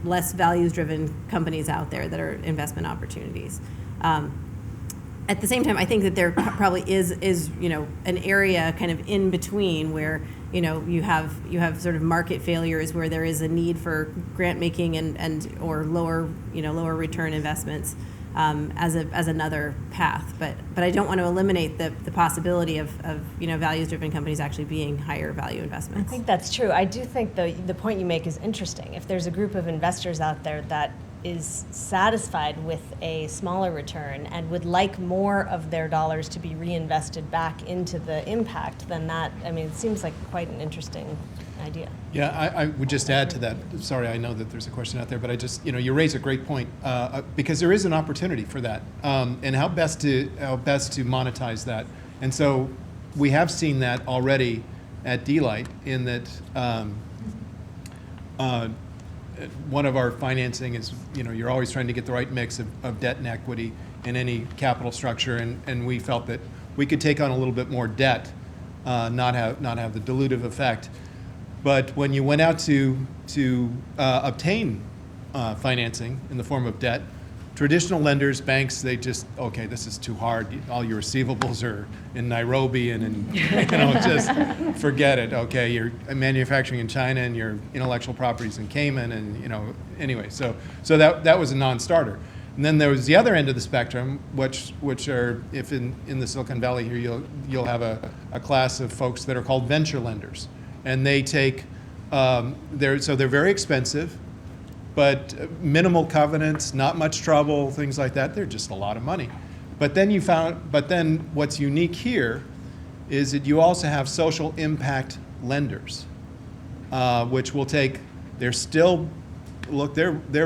[SPEAKER 6] less values-driven companies out there that are investment opportunities. At the same time, I think that there probably is an area kind of in between where you have sort of market failures where there is a need for grant making and or lower return investments as another path. But I don't want to eliminate the possibility of values-driven companies actually being higher value investments.
[SPEAKER 5] I think that's true. I do think the point you make is interesting. If there's a group of investors out there that is satisfied with a smaller return and would like more of their dollars to be reinvested back into the impact, then that, it seems like quite an interesting idea.
[SPEAKER 7] Yeah, I would just add to that. Sorry, I know that there's a question out there, but I just, you raise a great point because there is an opportunity for that, and how best to monetize that. And so we have seen that already at D-Light in that one of our financing is, you're always trying to get the right mix of debt and equity in any capital structure, and we felt that we could take on a little bit more debt, not have the dilutive effect. But when you went out to obtain financing in the form of debt, traditional lenders, banks, they just, okay, this is too hard. All your receivables are in Nairobi and just forget it. Okay, you're manufacturing in China and your intellectual property's in Cayman, and anyway, so that was a non-starter. And then there was the other end of the spectrum, which are, if in the Silicon Valley here, you'll have a class of folks that are called venture lenders. And they take, they're very expensive, but minimal covenants, not much trouble, things like that. They're just a lot of money. But then what's unique here is that you also have social impact lenders, which will take, they're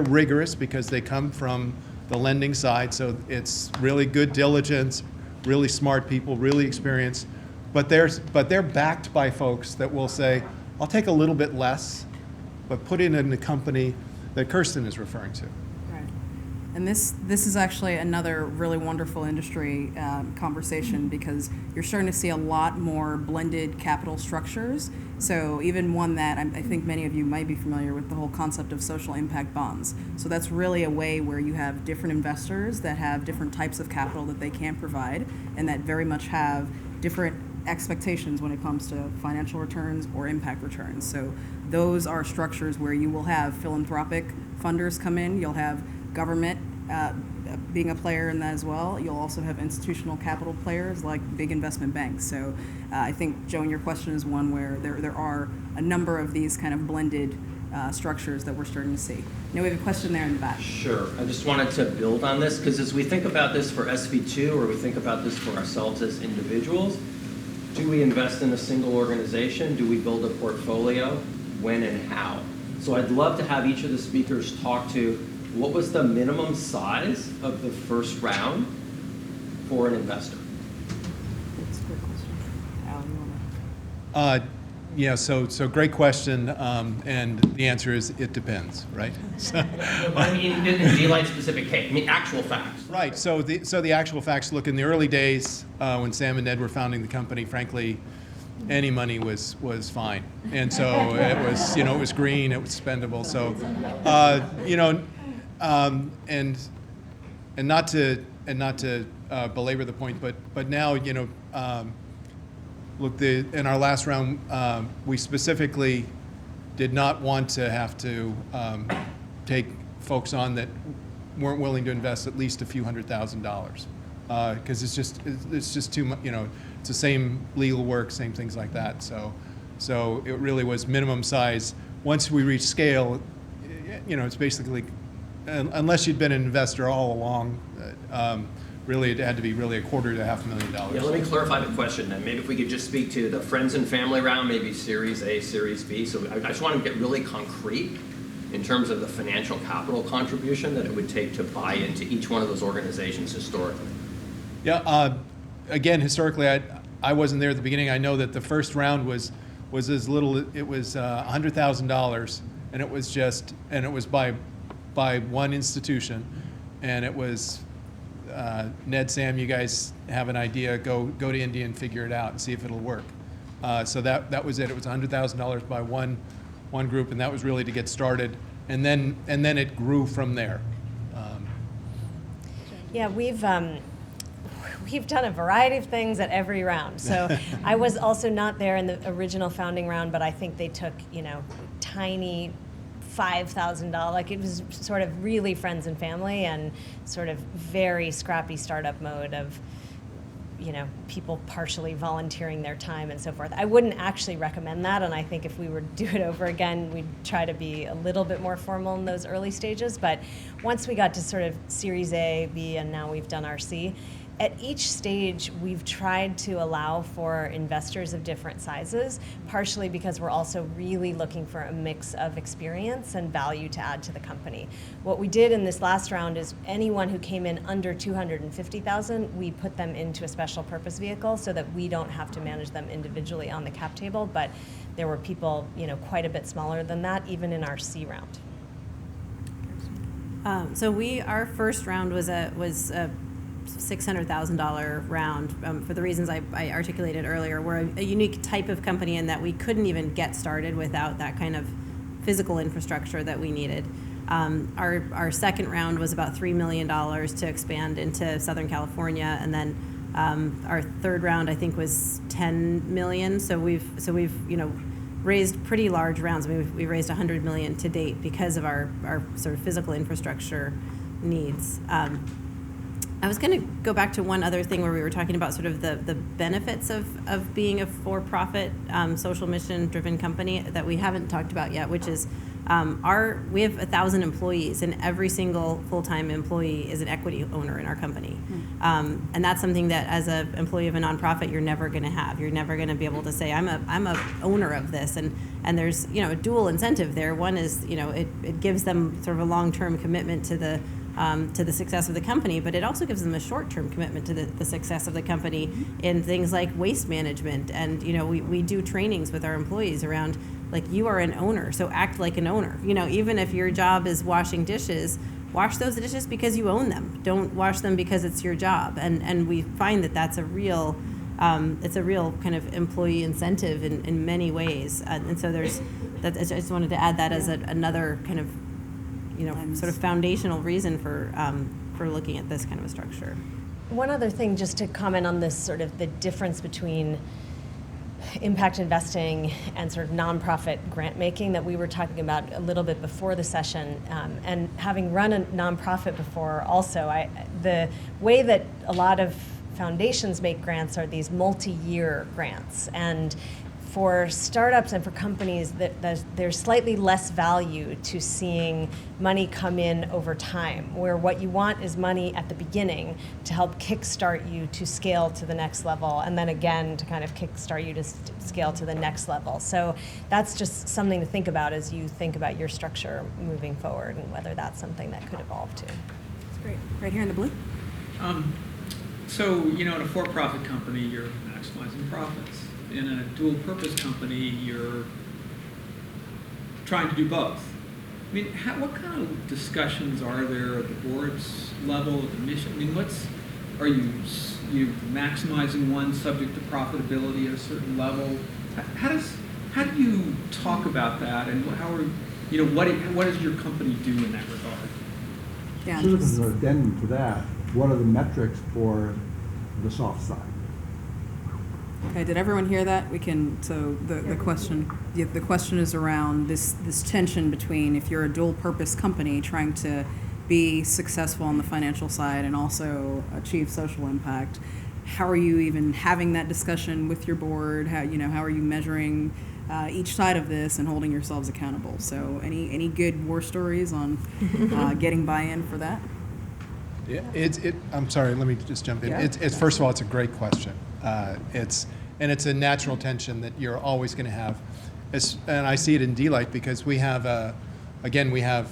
[SPEAKER 7] rigorous because they come from the lending side, so it's really good diligence, really smart people, really experienced. But they're backed by folks that will say, I'll take a little bit less, but put it in the company that Kirsten is referring to.
[SPEAKER 4] Right. And this is actually another really wonderful industry conversation because you're starting to see a lot more blended capital structures. So even one that I think many of you might be familiar with, the whole concept of social impact bonds. So that's really a way where you have different investors that have different types of capital that they can provide and that very much have different expectations when it comes to financial returns or impact returns. So those are structures where you will have philanthropic funders come in, you'll have government being a player in that as well. You'll also have institutional capital players like big investment banks. So I think, Joan, your question is one where there are a number of these kind of blended structures that we're starting to see. Now we have a question there in the back.
[SPEAKER 10] Sure. I just wanted to build on this because as we think about this for SV2 or we think about this for ourselves as individuals, do we invest in a single organization? Do we build a portfolio? When and how? So I'd love to have each of the speakers talk to what was the minimum size of the first round for an investor?
[SPEAKER 4] That's a great question. Al, you want to?
[SPEAKER 7] Yeah, so great question, and the answer is it depends, right? So,
[SPEAKER 10] I mean, in D-Light specific case, actual facts.
[SPEAKER 7] Right. So the actual facts. Look, in the early days when Sam and Ned were founding the company, frankly, any money was fine, and so it was green, it was spendable. So and not to belabor the point, but now look, in our last round, we specifically did not want to have to take folks on that weren't willing to invest at least a few $100,000 because it's just too much. It's the same legal work, same things like that. So it really was minimum size. Once we reached scale, it's basically unless you'd been an investor all along. Really, it had to be really $250,000 to $500,000.
[SPEAKER 10] Yeah, let me clarify the question then. Maybe if we could just speak to the friends and family round, maybe Series A, Series B. So I just want to get really concrete. in terms of the financial capital contribution that it would take to buy into each one of those organizations historically?
[SPEAKER 7] Yeah, again, historically, I wasn't there at the beginning. I know that the first round was as little, it was $100,000, and it was by one institution, and it was, Ned, Sam, you guys have an idea, go to India and figure it out and see if it'll work. So that was it. It was $100,000 by one group, and that was really to get started, and then it grew from there.
[SPEAKER 5] Yeah, we've done a variety of things at every round. So I was also not there in the original founding round, but I think they took, tiny $5,000. Like, it was sort of really friends and family and sort of very scrappy startup mode of, people partially volunteering their time and so forth. I wouldn't actually recommend that, and I think if we were to do it over again, we'd try to be a little bit more formal in those early stages. But once we got to sort of Series A, B, and now we've done our C, at each stage, we've tried to allow for investors of different sizes, partially because we're also really looking for a mix of experience and value to add to the company. What we did in this last round is anyone who came in under $250,000, we put them into a special purpose vehicle so that we don't have to manage them individually on the cap table, but there were people, quite a bit smaller than that, even in our C round.
[SPEAKER 6] Our first round was a $600,000 round for the reasons I articulated earlier. We're a unique type of company in that we couldn't even get started without that kind of physical infrastructure that we needed. Our second round was about $3 million to expand into Southern California, and then our third round I think was $10 million. So we've raised pretty large rounds. I mean, we've raised $100 million to date because of our sort of physical infrastructure needs. I was going to go back to one other thing where we were talking about sort of the benefits of being a for-profit, social mission-driven company that we haven't talked about yet, which is we have 1,000 employees, and every single full-time employee is an equity owner in our company. And that's something that as an employee of a nonprofit, you're never going to have. You're never going to be able to say, I'm a owner of this. And there's, a dual incentive there. One is, it gives them sort of a long-term commitment to the success of the company, but it also gives them a short-term commitment to the success of the company in things like waste management. And, we do trainings with our employees around, like, you are an owner, so act like an owner. Even if your job is washing dishes, wash those dishes because you own them. Don't wash them because it's your job. And we find that that's a real, it's a real kind of employee incentive in many ways. And so I just wanted to add that as another kind of, sort of foundational reason for looking at this kind of a structure.
[SPEAKER 5] One other thing, just to comment on this, sort of the difference between impact investing and sort of nonprofit grant making that we were talking about a little bit before the session, and having run a nonprofit before also, the way that a lot of foundations make grants are these multi-year grants, and for startups and for companies, there's slightly less value to seeing money come in over time, where what you want is money at the beginning to help kickstart you to scale to the next level, and then again to kind of kickstart you to scale to the next level. So that's just something to think about as you think about your structure moving forward and whether that's something that could evolve to.
[SPEAKER 4] That's great. Right here in the blue.
[SPEAKER 11] In a for-profit company, you're maximizing profits. In a dual-purpose company, you're trying to do both. I mean, what kind of discussions are there at the board's level, at the mission? I mean, are you maximizing one subject to profitability at a certain level? How do you talk about that, and what does your company do in that regard?
[SPEAKER 8] Yeah. Sort of as an addendum to that, what are the metrics for the soft side?
[SPEAKER 4] Okay, did everyone hear that? The question is around this tension between, if you're a dual purpose company trying to be successful on the financial side and also achieve social impact, how are you even having that discussion with your board? How are you measuring each side of this and holding yourselves accountable? So any good war stories on getting buy-in for that?
[SPEAKER 7] Yeah, I'm sorry, let me just jump in.
[SPEAKER 4] Yeah.
[SPEAKER 7] It's first of all, it's a great question. It's a natural tension that you're always going to have. And I see it in D-Light because we have again, we have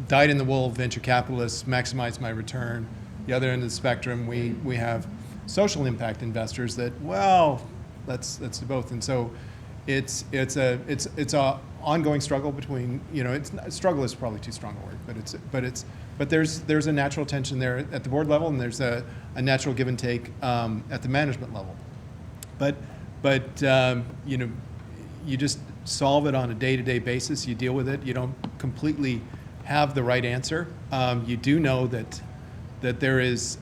[SPEAKER 7] dyed-in-the-wool venture capitalists, maximize my return. The other end of the spectrum, we have social impact investors that, well, let's do both. And so it's a ongoing struggle between, struggle is probably too strong a word, but there's a natural tension there at the board level, and there's a natural give and take at the management level. But you just solve it on a day-to-day basis. You deal with it. You don't completely have the right answer. You do know that there is.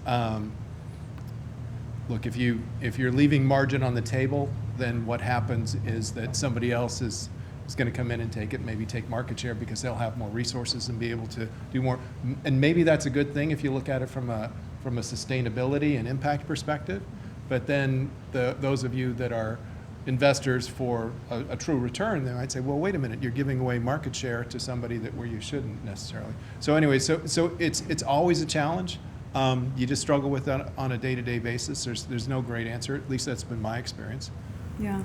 [SPEAKER 7] Look, if you're leaving margin on the table, then what happens is that somebody else is going to come in and take it, maybe take market share because they'll have more resources and be able to do more. And maybe that's a good thing if you look at it from a sustainability and impact perspective. But then those of you that are investors for a true return, then I'd say, well, wait a minute, you're giving away market share to somebody where you shouldn't necessarily. So anyway, so it's always a challenge. You just struggle with that on a day-to-day basis. There's no great answer. At least that's been my experience.
[SPEAKER 4] Yeah.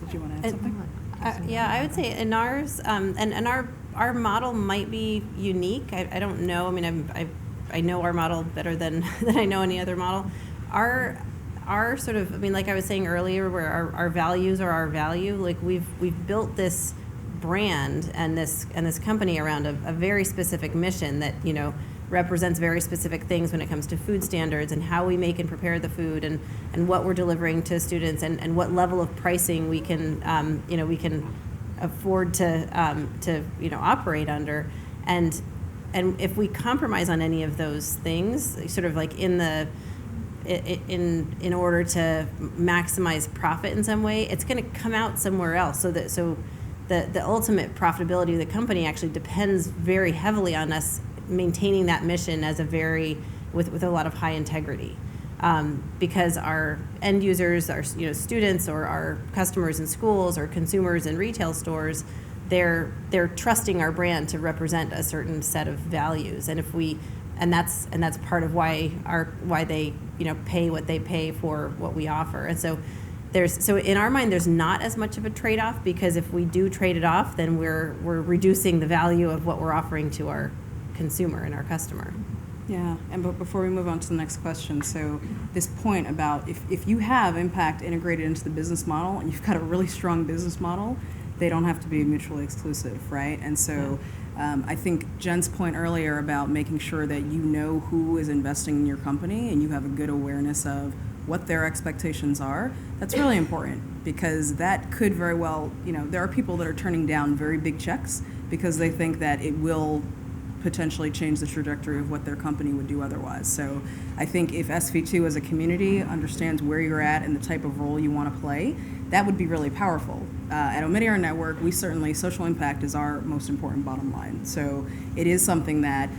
[SPEAKER 4] Did you want to add something?
[SPEAKER 6] Yeah, I would say in ours, and our model might be unique. I don't know. I mean, I know our model better than I know any other model. Our sort of, I mean, like I was saying earlier, where our values are our value. Like we've built this brand and this company around a very specific mission that represents very specific things when it comes to food standards and how we make and prepare the food and what we're delivering to students and what level of pricing we can afford to operate under. And if we compromise on any of those things, sort of like in order to maximize profit in some way, it's going to come out somewhere else. So the ultimate profitability of the company actually depends very heavily on us maintaining that mission as with a lot of high integrity, because our end users, our students, or our customers in schools, or consumers in retail stores, they're trusting our brand to represent a certain set of values, and that's part of why they pay what they pay for what we offer. And so in our mind, there's not as much of a trade-off, because if we do trade it off, then we're reducing the value of what we're offering to our consumer and our customer.
[SPEAKER 4] Yeah, but before we move on to the next question, so this point about if you have impact integrated into the business model and you've got a really strong business model, they don't have to be mutually exclusive, right? And so I think Jen's point earlier about making sure that you know who is investing in your company and you have a good awareness of what their expectations are, that's really important, because that could very well, there are people that are turning down very big checks because they think that it will potentially change the trajectory of what their company would do otherwise. So I think if SV2 as a community understands where you're at and the type of role you want to play, that would be really powerful. At Omidyar Network, social impact is our most important bottom line. So it is something that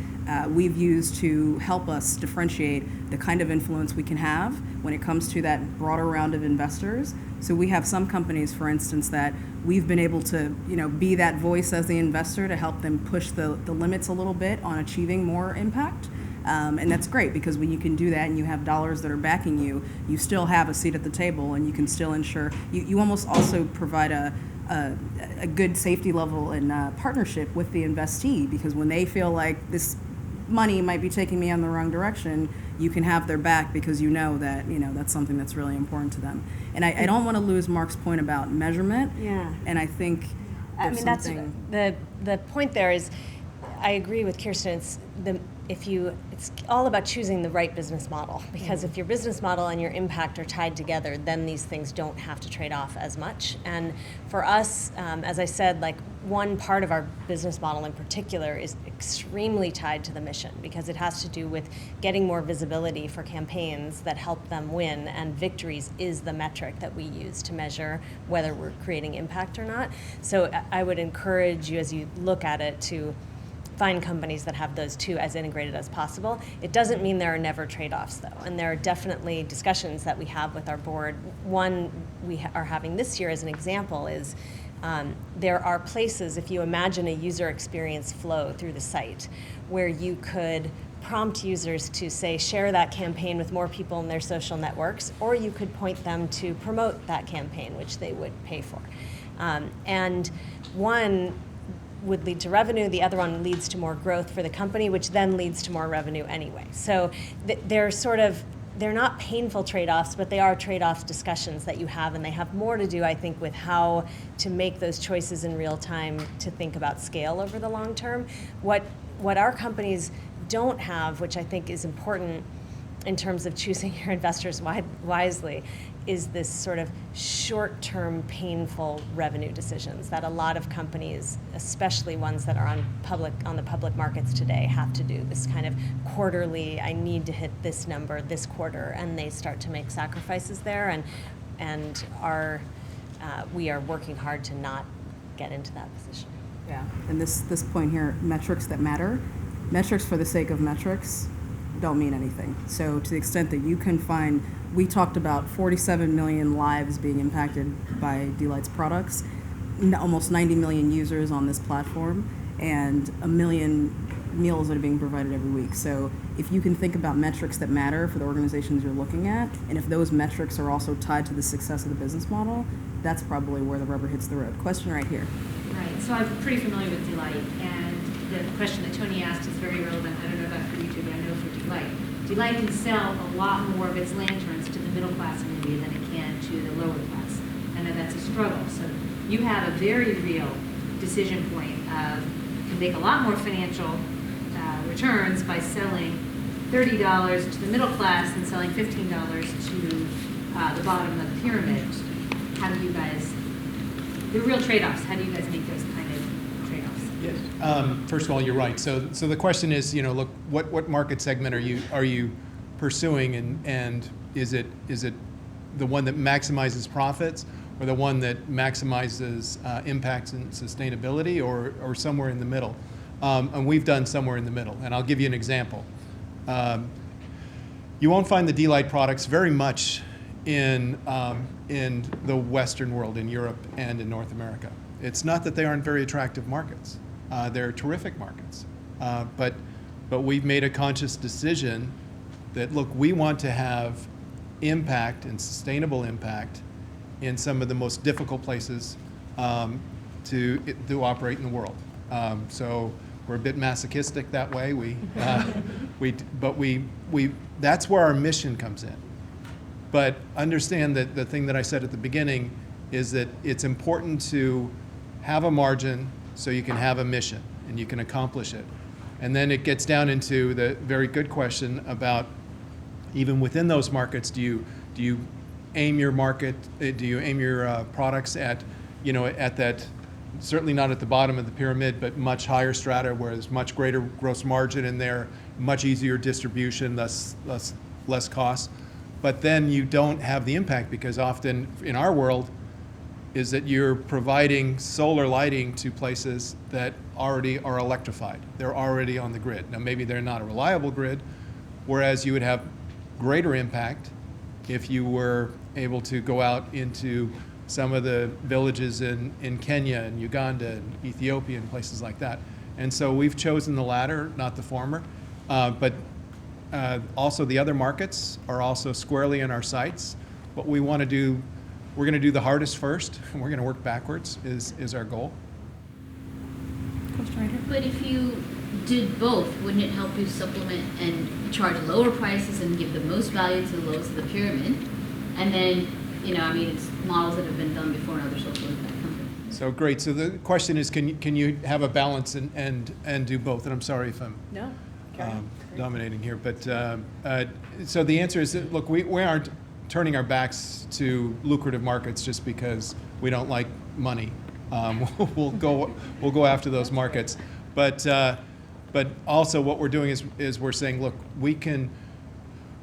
[SPEAKER 4] we've used to help us differentiate the kind of influence we can have when it comes to that broader round of investors. So we have some companies, for instance, that we've been able to, be that voice as the investor to help them push the limits a little bit on achieving more impact. And that's great, because when you can do that and you have dollars that are backing you, you still have a seat at the table, and you can still ensure, you almost also provide a good safety level and partnership with the investee, because when they feel like this money might be taking me in the wrong direction, you can have their back, because that that's something that's really important to them. And I don't want to lose Mark's point about measurement.
[SPEAKER 5] Yeah.
[SPEAKER 4] And I think
[SPEAKER 5] that's the point there is, I agree with Kirsten. It's all about choosing the right business model, because if your business model and your impact are tied together, then these things don't have to trade off as much. And for us, as I said, one part of our business model in particular is extremely tied to the mission, because it has to do with getting more visibility for campaigns that help them win, and victories is the metric that we use to measure whether we're creating impact or not. So I would encourage you, as you look at it, to find companies that have those two as integrated as possible. It doesn't mean there are never trade-offs, though, and there are definitely discussions that we have with our board. One we are having this year as an example is there are places, if you imagine a user experience flow through the site, where you could prompt users to, say, share that campaign with more people in their social networks, or you could point them to promote that campaign, which they would pay for. And one would lead to revenue, the other one leads to more growth for the company, which then leads to more revenue anyway. So they're not painful trade-offs, but they are trade-off discussions that you have, and they have more to do, I think, with how to make those choices in real time to think about scale over the long term. What our companies don't have, which I think is important in terms of choosing your investors wisely, is this sort of short-term painful revenue decisions that a lot of companies, especially ones that are on the public markets today, have to do. This kind of quarterly, I need to hit this number this quarter, and they start to make sacrifices there, and we are working hard to not get into that position.
[SPEAKER 4] Yeah, and this point here, metrics that matter, metrics for the sake of metrics don't mean anything. So to the extent that you can find, we talked about 47 million lives being impacted by Delight's products, almost 90 million users on this platform, and 1 million meals that are being provided every week. So if you can think about metrics that matter for the organizations you're looking at, and if those metrics are also tied to the success of the business model, that's probably where the rubber hits the road. Question right here.
[SPEAKER 12] Right, so I'm pretty familiar with Delight, and the question that Tony asked is very relevant. I don't know about for YouTube, but I know for Delight. Delight can sell a lot more of its lanterns to the middle class in India than it can to the lower class. I know that's a struggle. So you have a very real decision point of you can make a lot more financial returns by selling $30 to the middle class and selling $15 to the bottom of the pyramid. How do you guys, the real trade-offs, how do you guys make those kind of trade-offs?
[SPEAKER 7] Yes. First of all, you're right. So the question is, look, what market segment are you pursuing, and is it the one that maximizes profits, or the one that maximizes impacts and sustainability, or somewhere in the middle? And we've done somewhere in the middle, and I'll give you an example. You won't find the Delight products very much in the Western world, in Europe and in North America. It's not that they aren't very attractive markets. They're terrific markets. But we've made a conscious decision that, look, we want to have impact and sustainable impact in some of the most difficult places to operate in the world. So we're a bit masochistic that way. That's where our mission comes in. But understand that the thing that I said at the beginning is that it's important to have a margin so you can have a mission and you can accomplish it. And then it gets down into the very good question about, even within those markets, do you aim your market, do you aim your products at, at that, certainly not at the bottom of the pyramid, but much higher strata where there's much greater gross margin in there, much easier distribution, less cost. But then you don't have the impact, because often in our world is that you're providing solar lighting to places that already are electrified. They're already on the grid. Now maybe they're not a reliable grid, whereas you would have greater impact if you were able to go out into some of the villages in Kenya and Uganda and Ethiopia and places like that. And so we've chosen the latter, not the former. But also the other markets are also squarely in our sights. What we want to do, we're going to do the hardest first, and we're going to work backwards is our goal.
[SPEAKER 13] But if you did both, wouldn't it help you supplement and charge lower prices and give the most value to the lowest of the pyramid? And then, it's models that have been done before in other social impact companies.
[SPEAKER 7] So great. So the question is, can you have a balance and do both? And I'm sorry if I'm dominating here, but so the answer is that, look, we aren't turning our backs to lucrative markets just because we don't like money. We'll go after those markets, but also what we're doing is we're saying, look, we can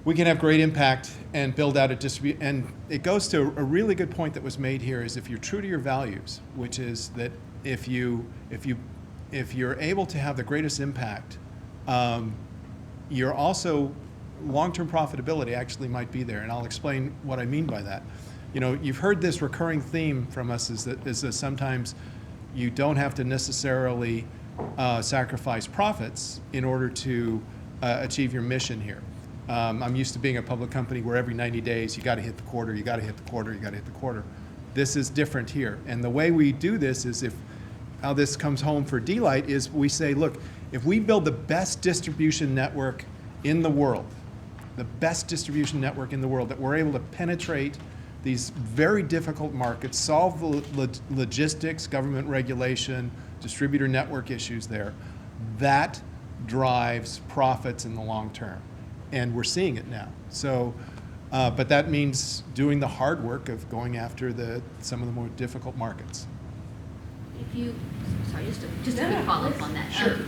[SPEAKER 7] have great impact and build out a distribute. And it goes to a really good point that was made here, is if you're true to your values, which is that if you're able to have the greatest impact, you're also, long-term profitability actually might be there. And I'll explain what I mean by that. You've heard this recurring theme from us is that sometimes you don't have to necessarily sacrifice profits in order to achieve your mission here. I'm used to being a public company where every 90 days you got to hit the quarter, you got to hit the quarter, you got to hit the quarter. This is different here. And the way we do this is how this comes home for D-Light is we say, look, if we build the best distribution network in the world, that we're able to penetrate these very difficult markets, solve the logistics, government regulation, distributor network issues there, that drives profits in the long term. And we're seeing it now. So, but that means doing the hard work of going after some of the more difficult markets.
[SPEAKER 13] If you, sorry, just a quick follow-up on that.
[SPEAKER 7] Sure.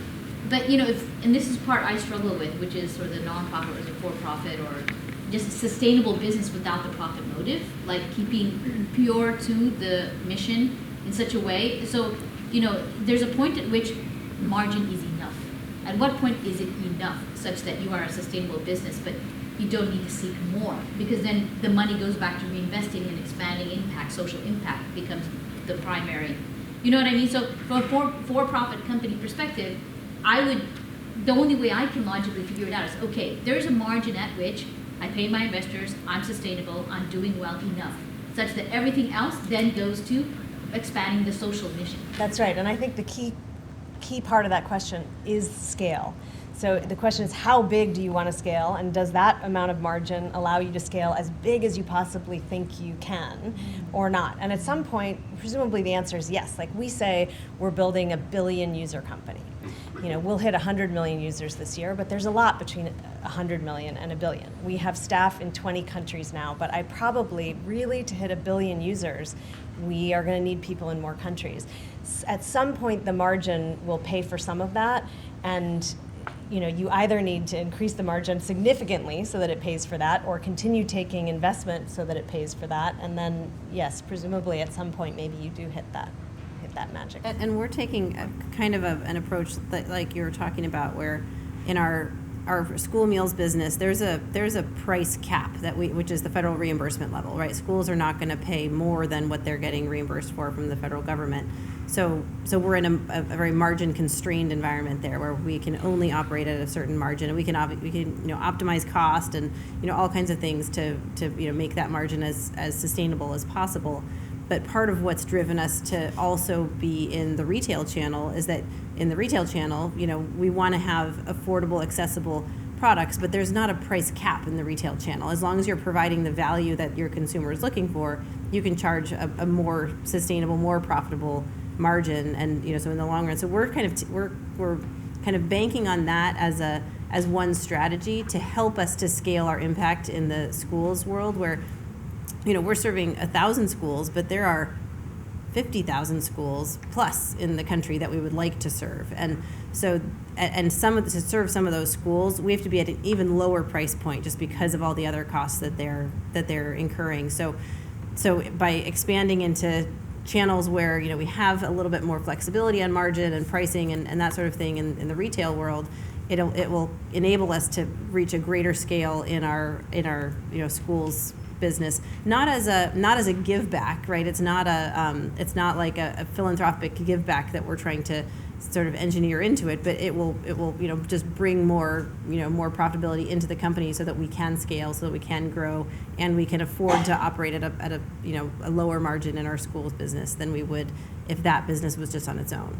[SPEAKER 13] But you know, and this is part I struggle with, which is sort of the nonprofit or the for-profit or just a sustainable business without the profit motive, like keeping pure to the mission in such a way. So, you know, there's a point at which margin is enough. At what point is it enough such that you are a sustainable business, but you don't need to seek more? Because then the money goes back to reinvesting and expanding impact, social impact becomes the primary. You know what I mean? So from a for-profit company perspective, the only way I can logically figure it out is, okay, there's a margin at which I pay my investors, I'm sustainable, I'm doing well enough, such that everything else then goes to expanding the social mission.
[SPEAKER 5] That's right, and I think the key part of that question is scale. So the question is, how big do you want to scale, and does that amount of margin allow you to scale as big as you possibly think you can, or not? And at some point, presumably the answer is yes. Like we say, we're building a billion user company. You know, we'll hit 100 million users this year, but there's a lot between 100 million and a billion. We have staff in 20 countries now, but I probably, really, to hit a billion users, we are going to need people in more countries. At some point, the margin will pay for some of that, and you know, you either need to increase the margin significantly so that it pays for that, or continue taking investment so that it pays for that, and then, yes, presumably at some point, maybe you do hit that magic.
[SPEAKER 6] And we're taking an approach that, like you were talking about, where in our school meals business, there's a price cap which is the federal reimbursement level, right? Schools are not going to pay more than what they're getting reimbursed for from the federal government. So we're in a very margin constrained environment there, where we can only operate at a certain margin, and we can optimize cost and all kinds of things to make that margin as sustainable as possible. But part of what's driven us to also be in the retail channel is that in the retail channel, we want to have affordable, accessible products, but there's not a price cap in the retail channel. As long as you're providing the value that your consumer is looking for, you can charge a more sustainable, more profitable margin. And so in the long run, so we're kind of banking on that as one strategy to help us to scale our impact in the schools world, where we're serving 1,000 schools, but there are 50,000 schools plus in the country that we would like to serve. And so, to serve some of those schools, we have to be at an even lower price point just because of all the other costs that they're incurring. So by expanding into channels where we have a little bit more flexibility on margin and pricing and that sort of thing in the retail world, it will enable us to reach a greater scale in our schools business, not as a give back, right? It's not like a philanthropic give back that we're trying to sort of engineer into it, but it will just bring more profitability into the company so that we can scale, so that we can grow, and we can afford to operate at a lower margin in our schools business than we would if that business was just on its own.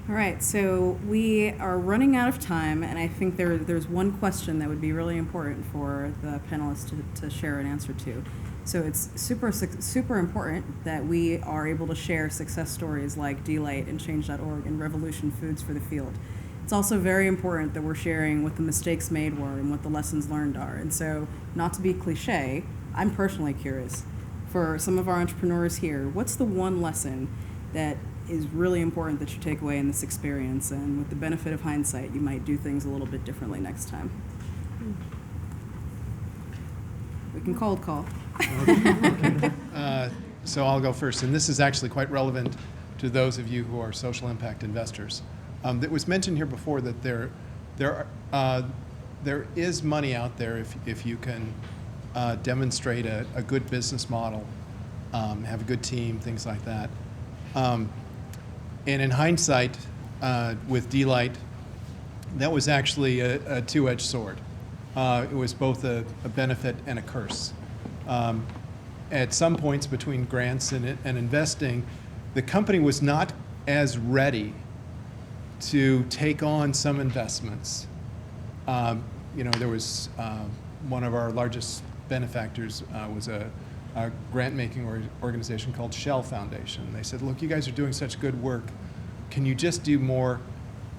[SPEAKER 4] All right, so we are running out of time, and I think there's one question that would be really important for the panelists to share an answer to. So it's super important that we are able to share success stories like D-Light and Change.org and Revolution Foods for the Field. It's also very important that we're sharing what the mistakes made were and what the lessons learned are. And so, not to be cliche, I'm personally curious, for some of our entrepreneurs here, what's the one lesson that is really important that you take away in this experience, and with the benefit of hindsight, you might do things a little bit differently next time? We can cold call.
[SPEAKER 7] Okay. So I'll go first, and this is actually quite relevant to those of you who are social impact investors. It was mentioned here before that there is money out there if you can demonstrate a good business model, have a good team, things like that. And in hindsight, with D-Light, that was actually a two-edged sword. It was both a benefit and a curse. At some points between grants and investing, the company was not as ready to take on some investments. There was one of our largest benefactors was a grant-making organization called Shell Foundation. They said, look, you guys are doing such good work. Can you just do more?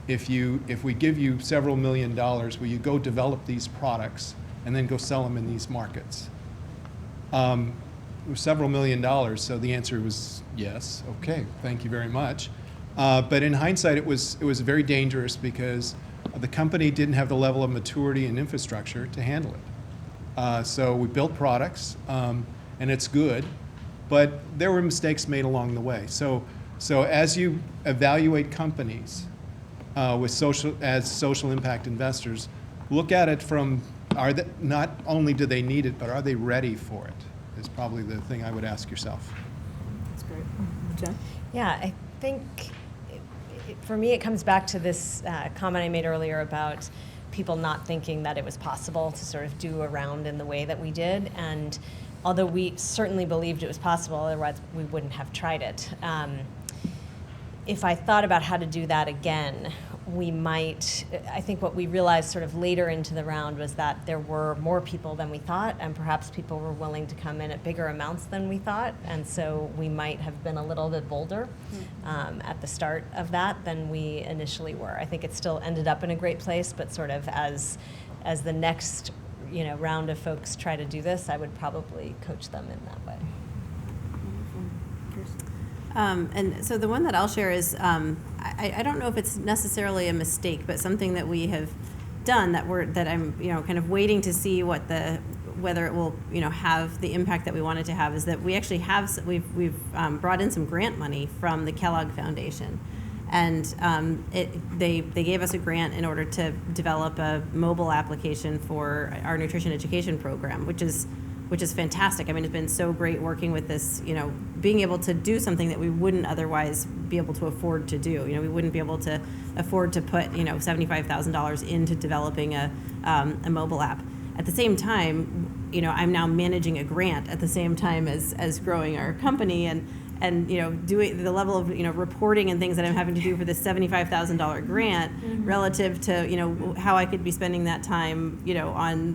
[SPEAKER 7] If we give you several $1 million, will you go develop these products and then go sell them in these markets? It was several $1 million, so the answer was yes. Okay, thank you very much. But in hindsight, it was very dangerous because the company didn't have the level of maturity and infrastructure to handle it. So we built products, and it's good, but there were mistakes made along the way. So as you evaluate companies with social impact investors, look at it from not only do they need it, but are they ready for it? Is probably the thing I would ask yourself.
[SPEAKER 4] That's great. Jen?
[SPEAKER 5] Yeah, I think for me it comes back to this comment I made earlier about people not thinking that it was possible to sort of do a round in the way that we did. And although we certainly believed it was possible, otherwise we wouldn't have tried it. If I thought about how to do that again, I think what we realized sort of later into the round was that there were more people than we thought, and perhaps people were willing to come in at bigger amounts than we thought, and so we might have been a little bit bolder at the start of that than we initially were. I think it still ended up in a great place, but sort of as the next round of folks try to do this, I would probably coach them in that way.
[SPEAKER 6] And so the one that I'll share is, I don't know if it's necessarily a mistake, but something that we have done that I'm kind of waiting to see whether it will have the impact that we want it to have, is that we actually we've brought in some grant money from the Kellogg Foundation, and they gave us a grant in order to develop a mobile application for our nutrition education program, which is fantastic. I mean, it's been so great working with this, being able to do something that we wouldn't otherwise be able to afford to do. We wouldn't be able to afford to put, $75,000 into developing a mobile app. At the same time, I'm now managing a grant at the same time as growing our company, and doing the level of reporting and things that I'm having to do for this $75,000 grant relative to how I could be spending that time on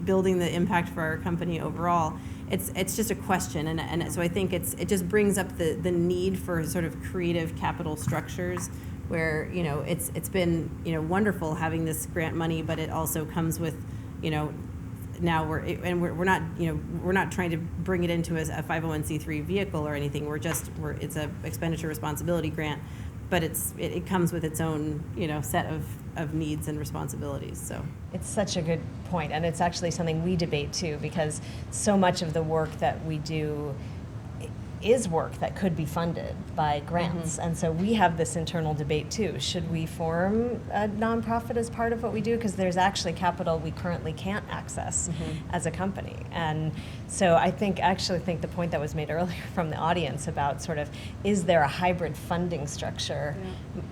[SPEAKER 6] building the impact for our company overall. It's just a question, and so I think it just brings up the need for sort of creative capital structures where it's been wonderful having this grant money, but it also comes with now we're not trying to bring it into a 501c3 vehicle or anything. It's a expenditure responsibility grant, but it comes with its own set of needs and responsibilities. So
[SPEAKER 5] it's such a good point, and it's actually something we debate too, because so much of the work that we do is work that could be funded by grants. And so we have this internal debate too. Should we form a nonprofit as part of what we do? Because there's actually capital we currently can't access as a company. And so I actually think the point that was made earlier from the audience about sort of, is there a hybrid funding structure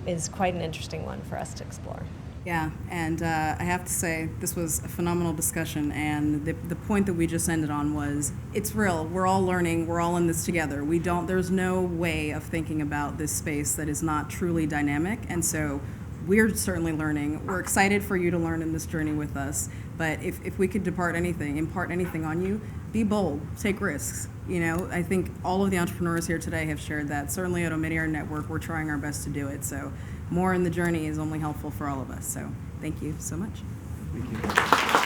[SPEAKER 5] is quite an interesting one for us to explore.
[SPEAKER 4] Yeah, and I have to say, this was a phenomenal discussion, and the point that we just ended on was, it's real. We're all learning. We're all in this together. There's no way of thinking about this space that is not truly dynamic, and so we're certainly learning. We're excited for you to learn in this journey with us, but if we could impart anything on you, be bold, take risks. I think all of the entrepreneurs here today have shared that. Certainly at Omidyar Network, we're trying our best to do it, so more in the journey is only helpful for all of us. So thank you so much.
[SPEAKER 8] Thank you.